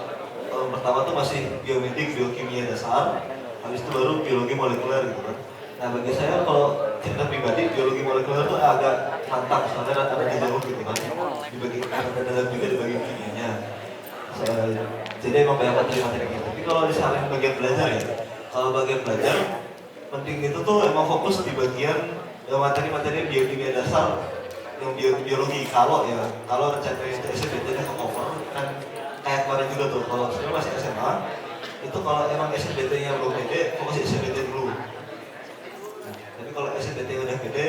[SPEAKER 2] Tahun pertama tuh masih biomedik, biokimia dasar, habis itu baru biologi molekuler gitu kan. Nah bagi saya kalau cerita pribadi, biologi molekuler itu agak mantap soalnya ada jauh gitu kan. Dibagi ada dalam juga dibagi kimianya. Jadi emang banyak materi-materi gitu. Tapi kalau misalnya bagian belajar ya, kalau bagian belajar penting itu tuh emang fokus di bagian materi-materi biokimia dasar yang biologi. Kalau rencana SNBT-nya ke cover kan kayak kemarin juga tuh. Kalau sebenarnya masih SMA itu kalau emang SNBT-nya belum pede, fokus SNBT dulu. Tapi kalau SNBT udah pede,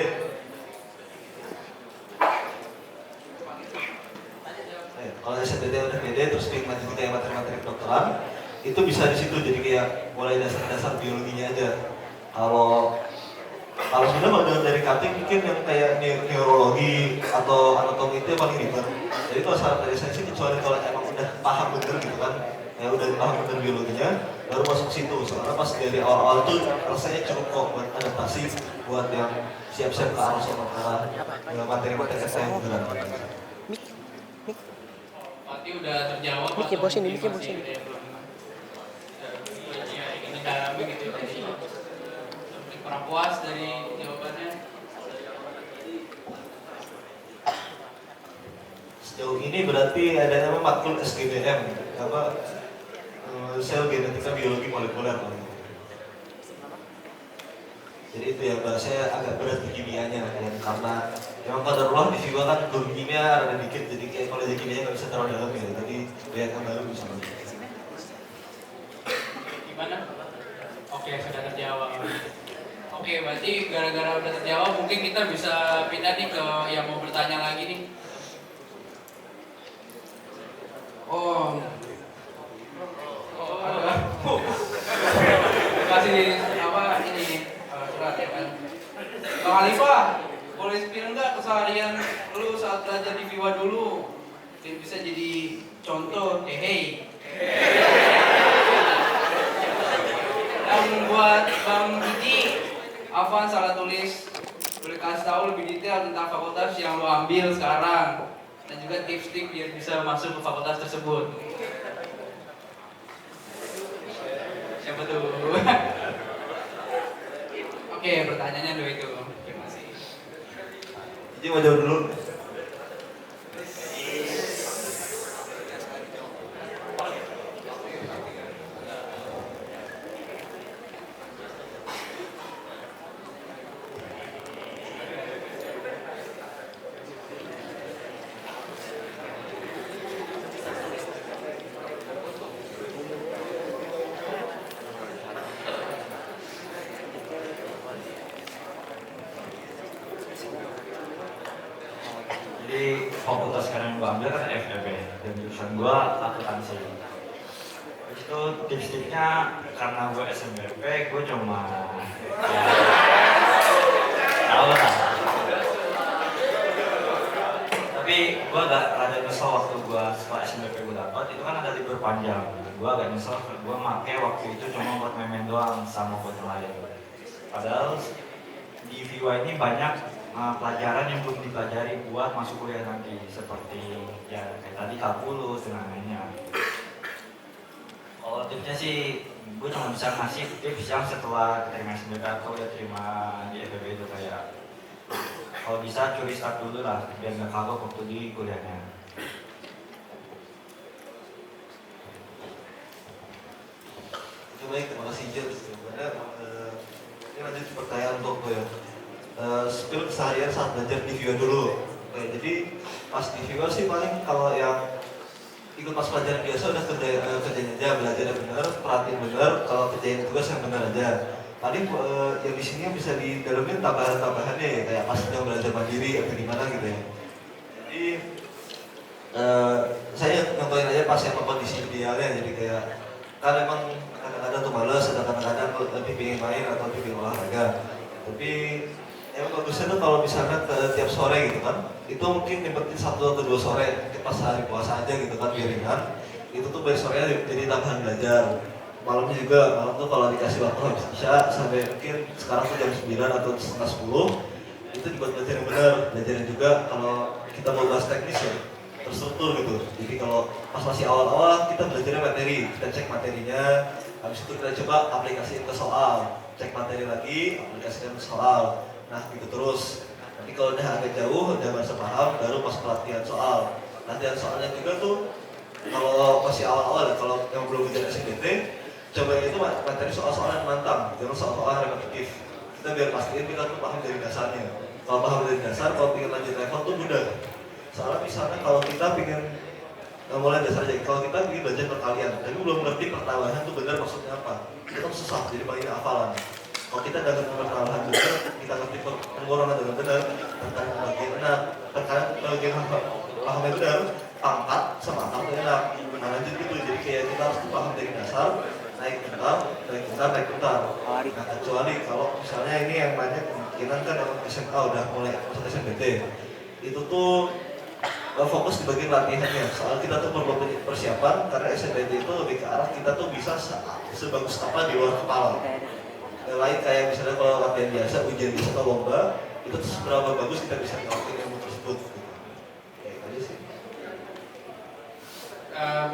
[SPEAKER 2] kalau SNBT udah pede terus lanjut kita yang materi-materi kedokteran, itu bisa di situ jadi kayak mulai dasar-dasar biologinya aja. Kalau sebenarnya dari cutting mungkin yang kayak neurologi atau anatomi itu yang paling ribet. Jadi kalau saran dari saya sih kecuali kalau emang udah paham bener gitu kan, ya udah paham bener biologinya, baru masuk situ. Soalnya pas dari awal-awal tuh rasanya cukup kok buat adaptasi, buat yang siap-siap ke arus sama materi-materi yang beneran.
[SPEAKER 1] Berarti udah terjawab.
[SPEAKER 7] Mikir bos ini.
[SPEAKER 1] Ini dalami gitu. Kurang puas dari jawabannya.
[SPEAKER 2] Sejauh ini berarti ada nama matkul SGBM, sel genetika biologi molekuler. Jadi itu ya bahasanya agak berat di kimianya ya, karena memang pada ruang di FIBA kan guru kimia ada dikit, jadi kayak kalau di kimianya nggak bisa terlalu dalam ya, jadi banyak yang baru bisa.
[SPEAKER 1] Gimana? Oke, sudah terjawab. Oke, berarti gara-gara udah terjawab mungkin kita bisa pindah nih ke yang mau bertanya lagi nih. Contoh, hey. Dan buat Bang Gigi, Afan salah tulis. Boleh kasih tahu lebih detail tentang fakultas yang lo ambil sekarang. Dan juga tips-tips biar bisa masuk ke fakultas tersebut. Siapa tuh? Oke, pertanyaannya dua itu. Terima kasih.
[SPEAKER 2] Jadi mau jawab dulu.
[SPEAKER 3] Jadi fakultas sekarang yang gue ambil kan FEB dan jurusan gue akuntansi. Terus itu tips-tipsnya karena gue SNBP gue cuma ya, tahu lah. Tapi gue agak rada nyesel waktu gue setelah SNBP gue dapat itu kan ada libur panjang. Gue agak nyesel gue pakai waktu itu cuma buat main-main doang sama buat yang lain. Padahal di VIWA ini banyak pelajaran yang belum dipelajari buat masuk kuliah nanti seperti ya kayak tadi kalkulus dan lainnya. Kalau tipsnya sih gue cuma bisa ngasih tips yang setelah terima SNBK atau ya terima di FEB itu kayak kalau bisa curi start dulu lah biar nggak kagok waktu di kuliahnya.
[SPEAKER 2] Itu baik, terima kasih Jil. Sebenarnya ini lanjut ke pertanyaan untuk gue ya. Skill keseharian saat belajar di VIWA dulu. Oke, jadi pas di VIWA sih paling kalau yang ikut pas pelajaran biasa udah kerjain aja, belajar yang benar, perhatiin benar, kalau kerjain tugas yang benar aja. Paling yang di sini yang bisa didalamin tambahan-tambahannya ya, kayak pas yang belajar mandiri atau gimana gitu ya. Jadi saya nontonin aja pas yang kondisi idealnya, jadi kayak kan emang kadang-kadang tuh males, ada kadang-kadang lebih pengen main atau lebih pengen olahraga. Tapi yang bagusnya tuh kalau misalnya tiap sore gitu kan, itu mungkin nyempetin 1 atau 2 sore pas hari puasa aja gitu kan biar ringan. Itu tuh besok sorenya jadi tambahan belajar. Malamnya juga, malam tuh kalau dikasih waktu habis isya sampai mungkin sekarang tuh jam 9 atau setengah 10 itu dibuat belajar yang benar. Belajarnya juga kalau kita mau bahas teknis ya terstruktur gitu. Jadi kalau pas masih awal-awal kita belajarnya materi, kita cek materinya, habis itu kita coba aplikasiin ke soal, cek materi lagi, aplikasikan ke soal. Nah gitu terus. Nanti kalau udah agak jauh, udah merasa paham, baru pas pelatihan soal. Latihan soalnya juga tuh kalau masih awal-awal ya, kalau yang belum belajar SNBT, coba itu materi soal-soal yang mantap, jangan soal-soal repetitif. Kita biar pastiin kita tuh paham dari dasarnya. Kalau paham dari dasar, kalau pengen lanjut level tuh mudah. Soalnya misalnya kalau kita pengen mulai dasar aja, kalau kita ingin belajar perkalian, tapi belum ngerti pertambahan tuh benar maksudnya apa, itu kan susah, jadi paling hafalan. Kalau kita udah ngerti pertambahan benar, kita ngerti pengurangan dengan benar, tentang bagian enak, tentang bagian pahamnya benar, pangkat sama angka enak. Nah lanjut gitu, jadi kayak kita harus paham dari dasar, naik bentar, naik bentar. Nah kecuali kalau misalnya ini yang banyak kemungkinan kan yang SMA udah mulai masuk SNBT, itu tuh fokus di bagian latihannya. Soal kita tuh perlu persiapan karena SNBT itu lebih ke arah kita tuh bisa sebagus apa di luar kepala. Lain kayak misalnya kalau latihan biasa, ujian biasa atau lomba, itu tuh seberapa bagus kita bisa ngelakuin ilmu tersebut. Kayak aja sih.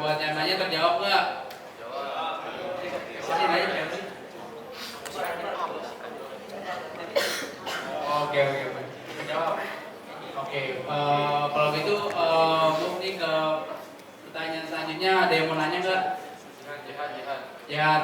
[SPEAKER 1] Buat yang nanya terjawab nggak? Jawab. Sini nanya siapa sih? Oke. Terjawab. Oke. Kalau gitu, move nih ke pertanyaan selanjutnya. Ada yang mau nanya nggak? Jihan.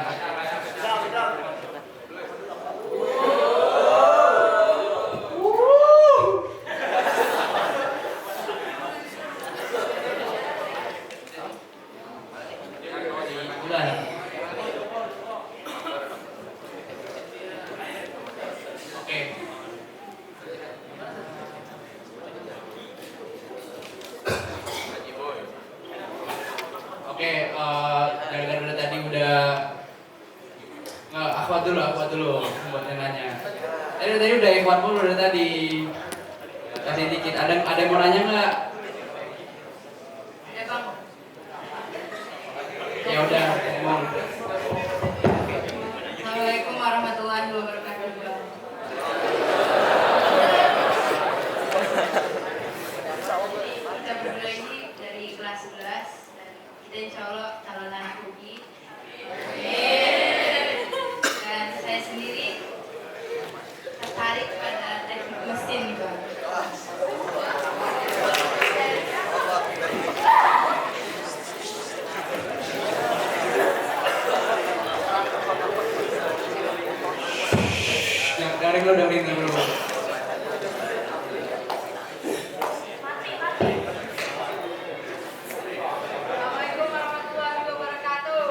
[SPEAKER 1] Oke, gara-gara tadi udah akhwat dulu buat yang nanya. Tadi udah ikhwan mulu dari tadi. Kasih dikit. Ada yang mau nanya nggak? udah ngomong.
[SPEAKER 7] Assalamualaikum warahmatullahi wabarakatuh. Kita berdua ini dari kelas 11 dan kita insya Allah calon anak UI. Dan saya sendiri tertarik pada teknik mesin, Bang.
[SPEAKER 1] Daring lo bro.
[SPEAKER 7] Assalamualaikum warahmatullahi wabarakatuh.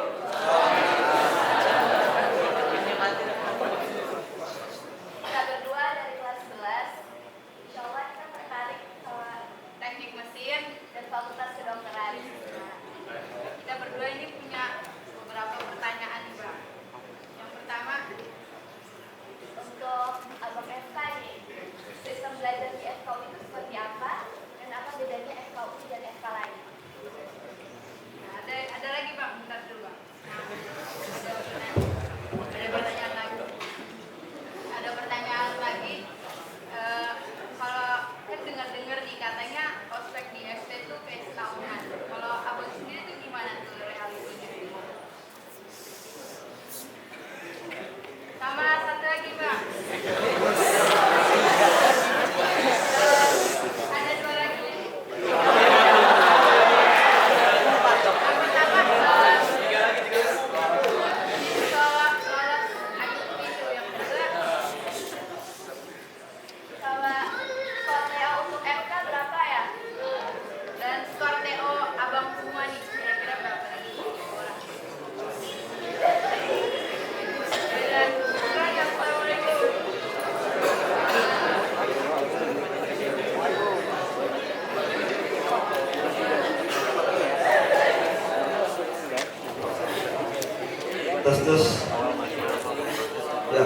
[SPEAKER 7] Kita berdua dari kelas 11. Insya Allah kita tertarik sama teknik mesin dan fakultas kedokteran. Kita berdua ini punya beberapa pertanyaan nih, Bang. Yang pertama, untuk abang FK nih, sistem belajar di FKU itu seperti apa dan apa bedanya FKU dan FK lain? Nah, ada lagi Bang, bentar dulu Bang. Ada pertanyaan lagi. Ada pertanyaan lagi. Kalau kan dengar-dengar nih katanya ospek di FT itu kayak setahunan. Kalau abang sendiri tuh gimana tuh realitanya? Sama satu lagi Bang. Ada dua lagi.
[SPEAKER 2] Terus ya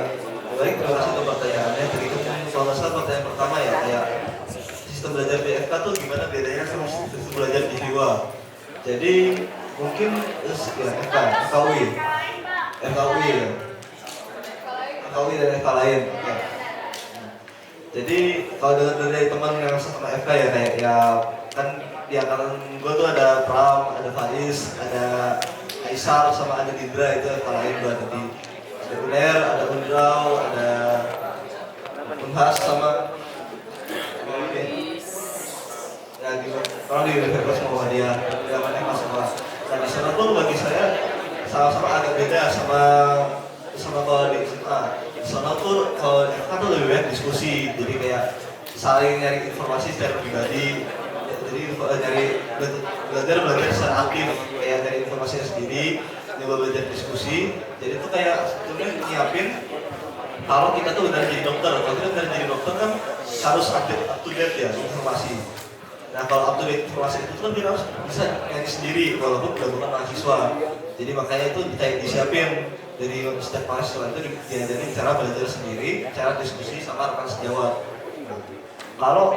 [SPEAKER 2] baik, terima kasih untuk pertanyaannya. Begitu kalau nggak salah pertanyaan pertama ya, kayak sistem belajar di FK tuh gimana bedanya sama sistem belajar di FIWA. Jadi mungkin ya FK, FKUI ya, FKUI dan FK lain ya. Jadi kalau dengar dari teman yang sama FK ya, kayak ya kan di angkatan gue tuh ada Pram, ada Faiz, ada Aisar, sama ada Dindra, itu FK lain berarti. Ada UNER, ada Undrau, ada Unhas, sama ya gimana? Kalau di Universitas Muhammadiyah, zamannya masuk kelas. Dan di sana tuh bagi saya sama-sama agak beda sama kalau di SMA. Di sana tuh kalau di FK tuh lebih banyak diskusi, jadi kayak saling nyari informasi secara pribadi. Jadi belajar secara aktif, kayak dari informasinya sendiri, nyoba belajar diskusi. Jadi itu kayak sebetulnya nyiapin kalau kita tuh udah jadi dokter. Kalau kita udah jadi dokter kan harus update, up to date ya informasi. Nah kalau up to date informasi itu kan kita harus bisa nyari sendiri walaupun bukan mahasiswa. Jadi makanya itu kayak disiapin dari setiap mahasiswa itu diajarin cara belajar sendiri, cara diskusi sama rekan sejawat. Kalau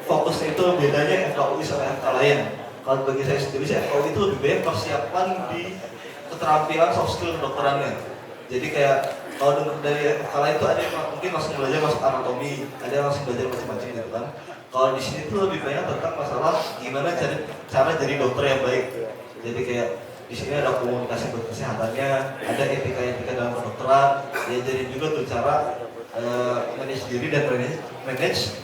[SPEAKER 2] fokusnya itu bedanya FKUI sama FK lain. Kalau bagi saya sendiri, FKUI itu lebih banyak persiapan di keterampilan soft skill kedokterannya. Jadi kayak kalau dari FK lain itu ada yang mungkin langsung belajar masuk anatomi, ada yang langsung belajar macam-macam gitu kan. Kalau di sini tuh lebih banyak tentang masalah gimana cara jadi dokter yang baik. Jadi kayak di sini ada komunikasi kesehatannya, ada etika dalam kedokteran, diajarin juga tuh cara manage diri dan manage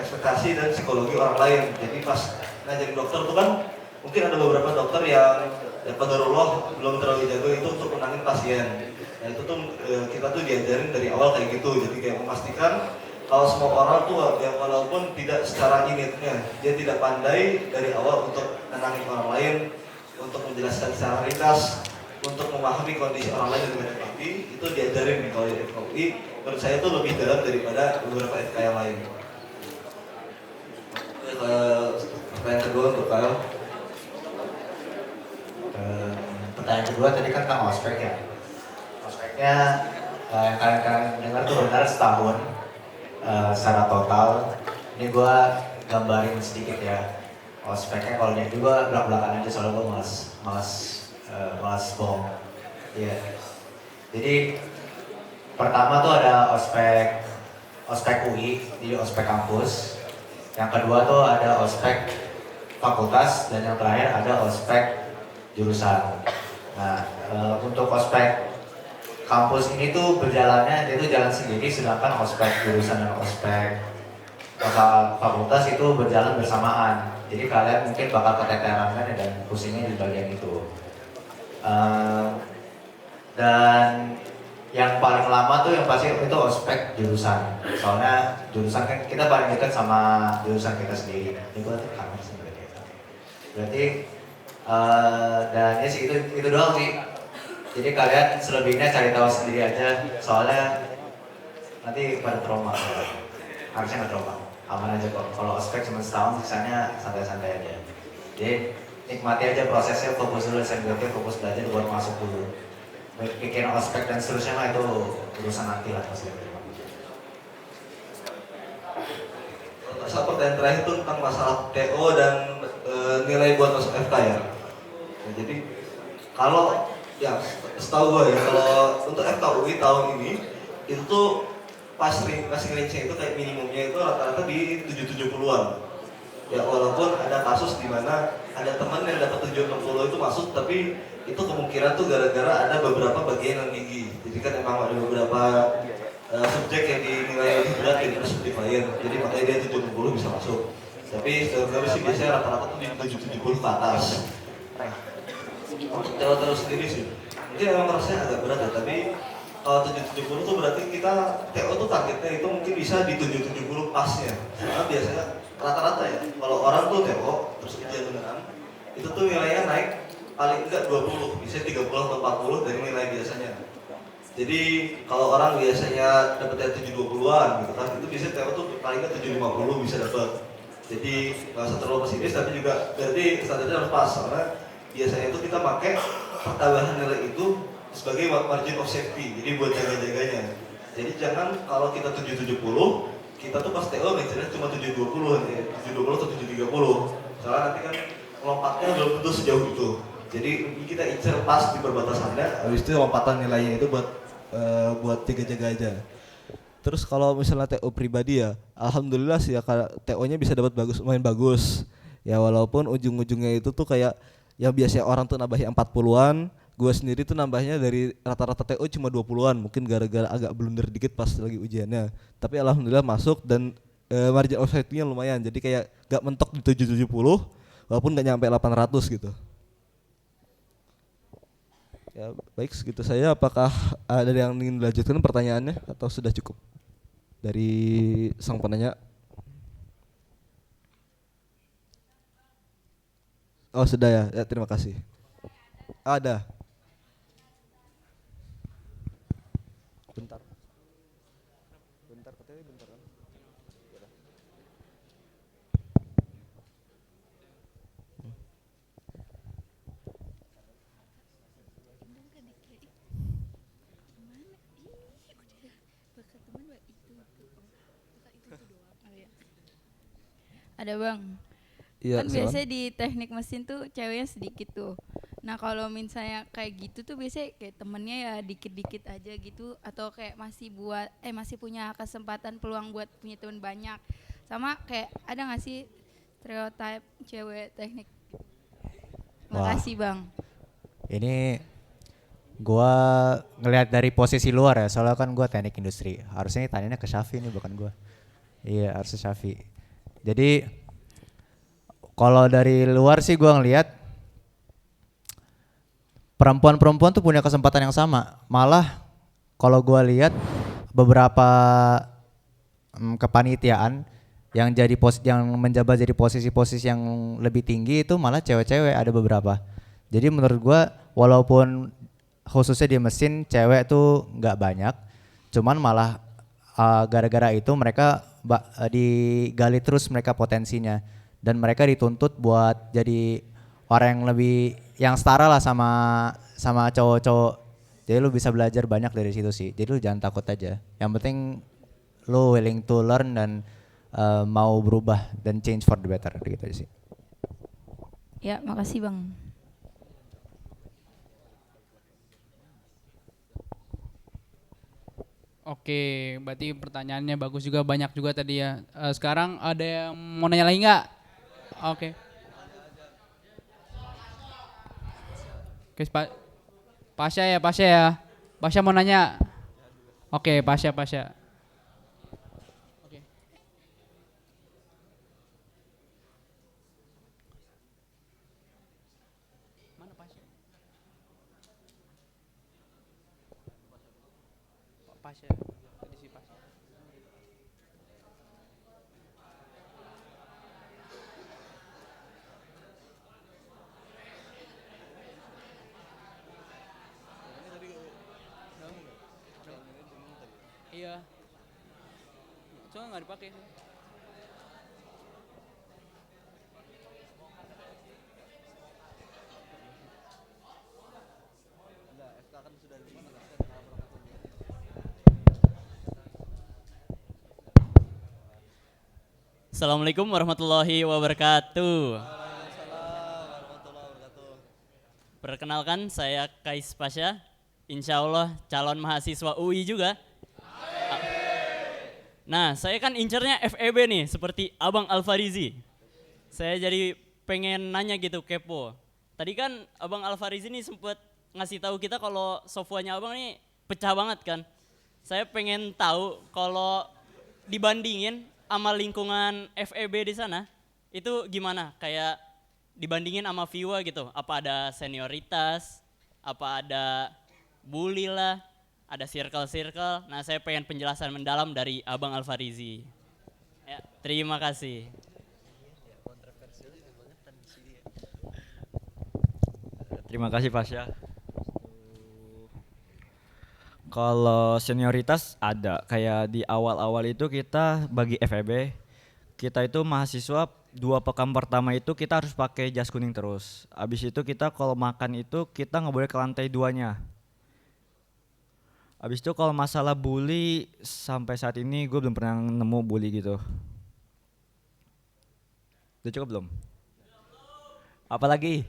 [SPEAKER 2] ekspektasi dan psikologi orang lain. Jadi pas ngajarin dokter tuh kan mungkin ada beberapa dokter yang ya qadarullah belum terlalu jago itu untuk menangin pasien. Nah itu tuh kita tuh diajarin dari awal kayak gitu. Jadi kayak memastikan kalau semua orang tuh yang walaupun tidak secara innate-nya dia tidak pandai dari awal untuk menangin orang lain, untuk menjelaskan secara ringkas, untuk memahami kondisi orang lain dengan empati, itu diajarin kalau di FKUI. Menurut saya itu lebih dalam daripada beberapa FK yang lain. Pertanyaan kedua untuk Kyle.
[SPEAKER 4] Pertanyaan kedua tadi kan tentang ospek ya. Ospeknya yang kalian dengar tuh benar setahun secara total. Ini gue gambarin sedikit ya. Ospeknya kalau ini gue belak-belakan aja soalnya gue malas Mas Bong. Iya. Jadi pertama tuh ada ospek UI, jadi ospek kampus. Yang kedua tuh ada ospek fakultas dan yang terakhir ada ospek jurusan. Nah, untuk ospek kampus ini tuh berjalannya dia tuh jalan sendiri, sedangkan ospek jurusan dan ospek fakultas itu berjalan bersamaan. Jadi kalian mungkin bakal keteteran kan dan pusingnya di bagian itu. Dan yang paling lama tuh yang pasti itu ospek jurusan. Soalnya jurusan kan kita paling dekat sama jurusan kita sendiri. Ini gua tuh kamar sendiri. Berarti dan ya sih itu doang sih. Jadi kalian selebihnya cari tahu sendiri aja. Soalnya nanti pada trauma. Harusnya nggak trauma. Aman aja kok. Kalau ospek cuma setahun, sisanya santai-santai aja. Jadi nikmati aja prosesnya, fokus dulu, fokus belajar buat masuk dulu. Pikiran ospek dan seterusnya mah itu urusan nanti lah pasti.
[SPEAKER 2] Saat pertanyaan terakhir itu tentang masalah TO dan nilai buat masuk FK ya. Nah, jadi kalau ya setahu gue ya kalau untuk FK UI tahun ini itu tuh pas range-nya itu kayak minimumnya itu rata-rata di 770-an. Ya walaupun ada kasus di mana ada teman yang dapat 760 itu masuk, tapi itu kemungkinan tuh gara-gara ada beberapa bagian yang tinggi. Jadi kan emang ada beberapa subjek yang dinilai lebih berat dari certifier. Jadi makanya dia 760 bisa masuk. Tapi sebenarnya sih biasanya rata-rata tuh di 770 ke atas. Untuk TO terus sendiri sih, mungkin emang rasanya agak berat ya, tapi kalau 770 tuh berarti kita TO tuh targetnya itu mungkin bisa di 770 pasnya. Karena biasanya rata-rata ya, kalau orang tuh TO terus ujian beneran, itu tuh nilainya naik paling enggak 20, bisa 30 atau 40 dari nilai biasanya. Jadi kalau orang biasanya dapetnya 720-an gitu kan, itu biasanya TO tuh paling enggak 750 bisa dapat. Jadi nggak usah terlalu pesimis, tapi juga berarti standarnya harus pas, karena biasanya itu kita pakai pertambahan nilai itu sebagai margin of safety, jadi buat jaga-jaganya. Jadi jangan kalau kita 770, kita tuh pas TO ngejarnya cuma 720 ya, 720 atau 730. Soalnya nanti kan lompatnya belum tentu sejauh itu. Jadi kita incer pas di perbatasannya, habis itu lompatan nilainya itu buat jaga-jaga aja. Terus kalau misalnya TO pribadi ya, alhamdulillah sih ya TO-nya bisa dapat main bagus. Ya walaupun ujung-ujungnya itu tuh kayak yang biasanya orang tuh nambahnya 40-an, gue sendiri tuh nambahnya dari rata-rata TO cuma 20-an, mungkin gara-gara agak blunder dikit pas lagi ujiannya. Tapi alhamdulillah masuk dan margin of safety-nya lumayan, jadi kayak gak mentok di 770 walaupun gak nyampe 800 gitu. Ya baik, segitu saya. Apakah ada yang ingin dilanjutkan pertanyaannya atau sudah cukup dari sang penanya? Oh sudah ya, ya terima kasih. Ada. Bentar. Bentar katanya bentar.
[SPEAKER 7] Ada bang.
[SPEAKER 2] Iya,
[SPEAKER 7] Kan biasanya di teknik mesin tuh ceweknya sedikit tuh. Nah kalau misalnya kayak gitu tuh biasanya kayak temennya ya dikit-dikit aja gitu, atau kayak masih punya kesempatan peluang buat punya teman banyak. Sama kayak ada nggak sih stereotype cewek teknik? Makasih bang.
[SPEAKER 4] Ini gua ngelihat dari posisi luar ya, soalnya kan gua teknik industri. Harusnya tanyanya ke Syafi nih, bukan gua. Iya, harusnya Syafi. Jadi kalau dari luar sih gua ngelihat perempuan-perempuan tuh punya kesempatan yang sama. Malah kalau gua lihat beberapa kepanitiaan yang yang menjabat jadi posisi-posisi yang lebih tinggi itu malah cewek-cewek, ada beberapa. Jadi menurut gua walaupun khususnya di mesin cewek tuh nggak banyak, cuman malah gara-gara itu mereka digali terus mereka potensinya, dan mereka dituntut buat jadi orang yang lebih yang setara lah sama cowok-cowok. Jadi lu bisa belajar banyak dari situ sih. Jadi lu jangan takut aja. Yang penting lu willing to learn dan mau berubah dan change for the better gitu aja sih.
[SPEAKER 7] Ya makasih bang.
[SPEAKER 1] Oke, berarti pertanyaannya bagus juga, banyak juga tadi ya. Sekarang ada yang mau nanya lagi nggak? Oke. Oke, Pasha ya, Pasha ya. Pasha mau nanya. Oke, Pasha, Pasha. Oke. Mana Pasha? Pasha, tadi si Pasha. Iya. Soalnya nggak dipakai sih.
[SPEAKER 8] Assalamualaikum warahmatullahi wabarakatuh. Perkenalkan, saya Kais Pasha, insya Allah calon mahasiswa UI juga. Nah, saya kan incernya FEB nih, seperti Abang Alfarizi. Saya jadi pengen nanya gitu, kepo. Tadi kan Abang Alfarizi nih sempat ngasih tahu kita kalau softwarenya Abang nih pecah banget kan. Saya pengen tahu kalau dibandingin sama lingkungan FEB di sana, itu gimana? Kayak dibandingin sama Viwa gitu, apa ada senioritas, apa ada bully lah, ada circle-circle. Nah, saya pengen penjelasan mendalam dari Abang Alfarizi. Ya, terima kasih.
[SPEAKER 3] Terima kasih Pasya. Kalau senioritas ada, kayak di awal-awal itu kita bagi FEB, kita itu mahasiswa 2 pekan pertama itu kita harus pakai jas kuning terus. Abis itu kita kalau makan itu kita nggak boleh ke lantai 2-nya. Abis itu kalau masalah bully, sampai saat ini gue belum pernah nemu bully gitu. Udah cukup belum? Apalagi?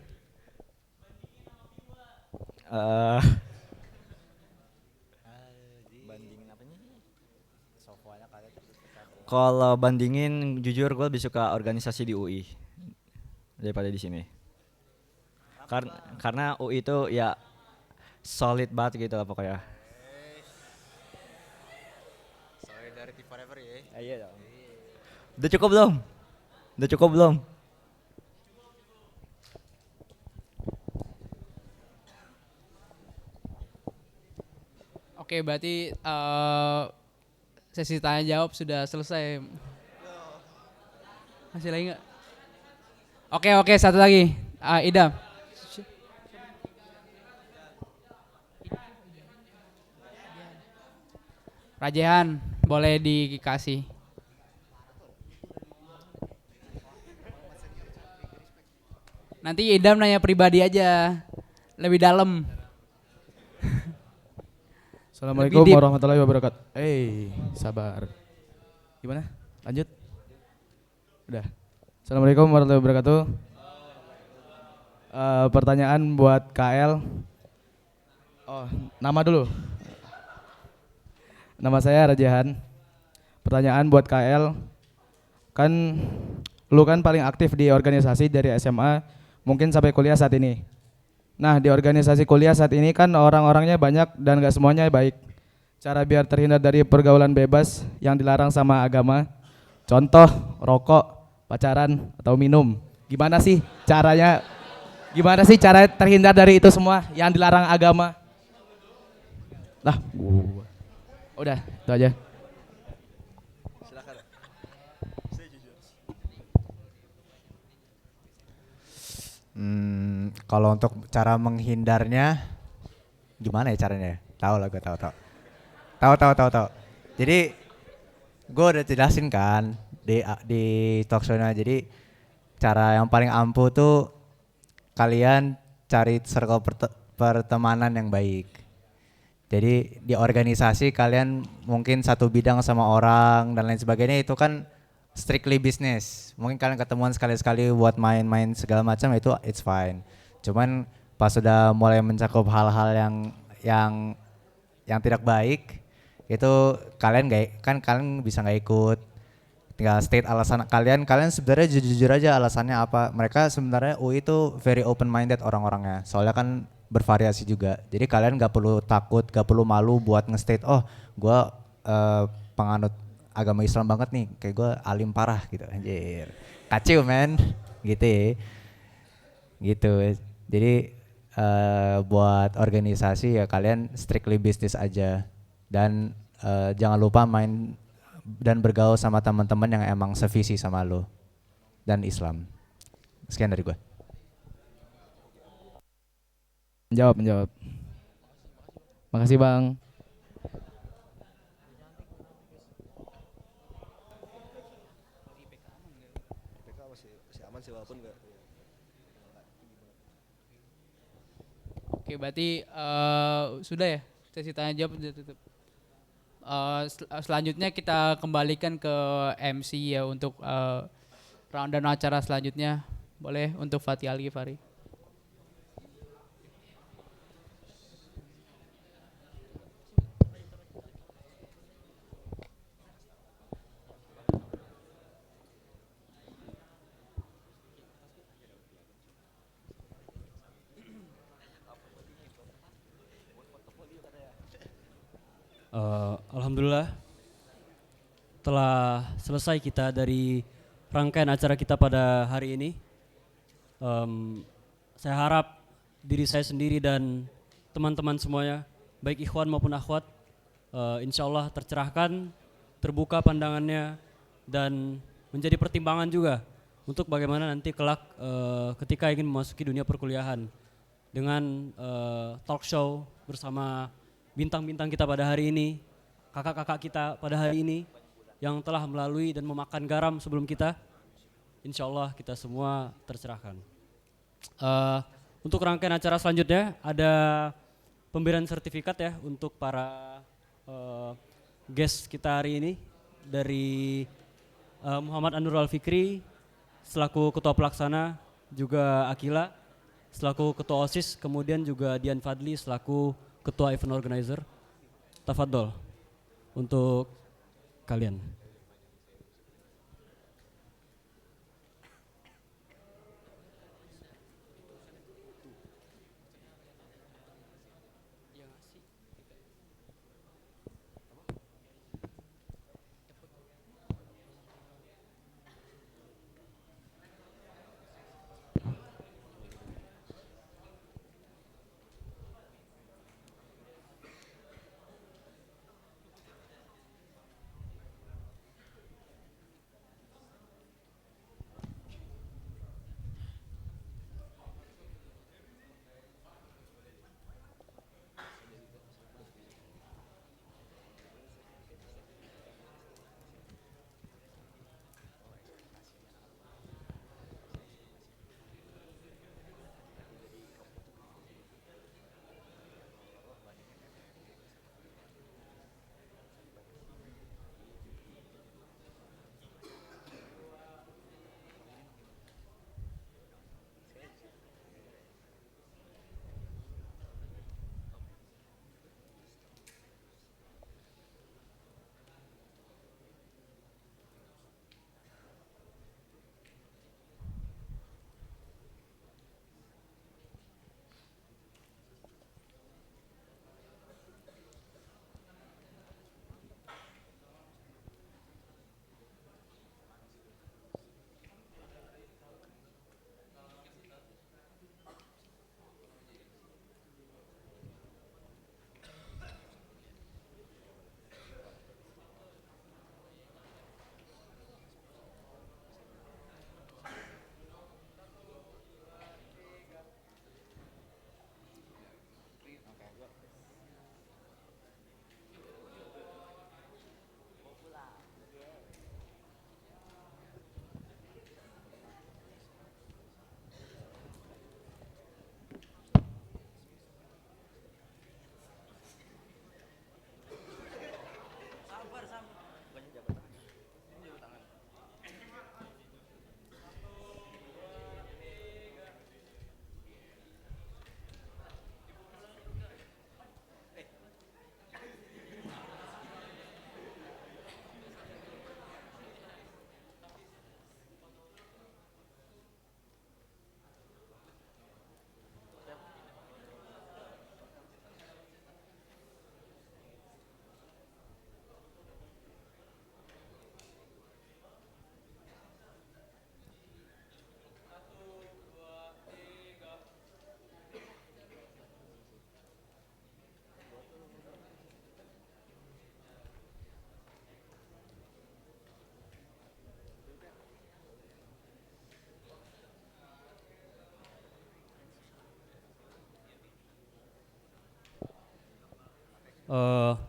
[SPEAKER 3] Kalau bandingin, jujur gue lebih suka organisasi di UI daripada di sini. Karena UI itu ya solid banget gitu lah pokoknya.
[SPEAKER 4] Solidarity forever ya.
[SPEAKER 3] Iya dong. Udah cukup belum? Udah cukup belum?
[SPEAKER 1] Oke, berarti sesi tanya jawab sudah selesai. Masih lagi nggak? Oke, satu lagi. Idam. Rajehan, boleh dikasih. Nanti Idam nanya pribadi aja, lebih dalam.
[SPEAKER 9] Assalamualaikum
[SPEAKER 1] Lebih deep.
[SPEAKER 9] warahmatullahi wabarakatuh. Sabar. Gimana? Lanjut. Udah. Assalamualaikum warahmatullahi wabarakatuh. Pertanyaan buat KL. Oh, nama dulu. Nama saya Rajahan. Pertanyaan buat KL. Kan lu kan paling aktif di organisasi dari SMA, mungkin sampai kuliah saat ini. Nah, di organisasi kuliah saat ini kan orang-orangnya banyak dan gak semuanya baik. Cara biar terhindar dari pergaulan bebas yang dilarang sama agama, contoh rokok, pacaran, atau minum. Gimana sih caranya? Gimana sih cara terhindar dari itu semua yang dilarang agama? Lah, udah, itu aja.
[SPEAKER 4] Kalau untuk cara menghindarnya gimana ya caranya? Tahu lah, gue tahu. Jadi gue udah jelasin kan di talk show-nya. Jadi cara yang paling ampuh tuh kalian cari circle pertemanan yang baik. Jadi di organisasi kalian mungkin satu bidang sama orang dan lain sebagainya, itu kan strictly business. Mungkin kalian ketemuan sekali-sekali buat main-main segala macam, itu it's fine. Cuman pas sudah mulai mencakup hal-hal yang tidak baik, Itu kalian kalian bisa nggak ikut, tinggal state alasan kalian sebenarnya jujur aja alasannya apa. Mereka sebenarnya UI itu very open minded orang-orangnya, soalnya kan bervariasi juga, jadi kalian nggak perlu takut, nggak perlu malu buat nge-state oh gue penganut agama Islam banget nih, kayak gue alim parah gitu, anjir kacau men gitu ya. Gitu jadi buat organisasi ya kalian strictly bisnis aja, dan jangan lupa main dan bergaul sama teman-teman yang emang sevisi sama lo dan Islam. Sekian dari gue.
[SPEAKER 9] Menjawab. Makasih Bang.
[SPEAKER 2] PK masih aman sih walaupun nggak.
[SPEAKER 1] Oke, berarti sudah ya sesi tanya jawab sudah tutup. Selanjutnya kita kembalikan ke MC ya untuk rundown acara selanjutnya. Boleh untuk Fatih Al-Ghifari.
[SPEAKER 5] Alhamdulillah telah selesai kita dari rangkaian acara kita pada hari ini. Saya harap diri saya sendiri dan teman-teman semuanya, baik ikhwan maupun akhwat, insya Allah tercerahkan, terbuka pandangannya, dan menjadi pertimbangan juga untuk bagaimana nanti kelak ketika ingin memasuki dunia perkuliahan dengan talk show bersama bintang-bintang kita pada hari ini, kakak-kakak kita pada hari ini yang telah melalui dan memakan garam sebelum kita. Insya Allah kita semua tercerahkan. Untuk rangkaian acara selanjutnya ada pemberian sertifikat ya untuk para guest kita hari ini dari Muhammad Anur Al-Fikri selaku Ketua Pelaksana, juga Akila selaku Ketua OSIS, kemudian juga Dian Fadli selaku Ketua Event Organizer. Tafadhol untuk kalian.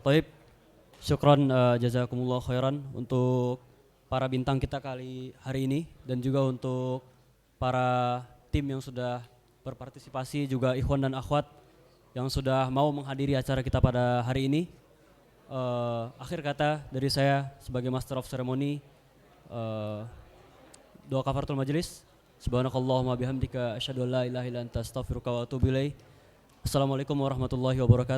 [SPEAKER 5] Taib, syukron jazakumullah khairan untuk para bintang kita kali hari ini dan juga untuk para tim yang sudah berpartisipasi, juga ikhwan dan akhwat yang sudah mau menghadiri acara kita pada hari ini. Akhir kata dari saya sebagai Master of Ceremony, doa kafaratul majelis. Subhanakallahumma bihamdika asyhadu an la ilaha illa anta astaghfiruka wa atubu ilaik. Assalamualaikum warahmatullahi wabarakatuh.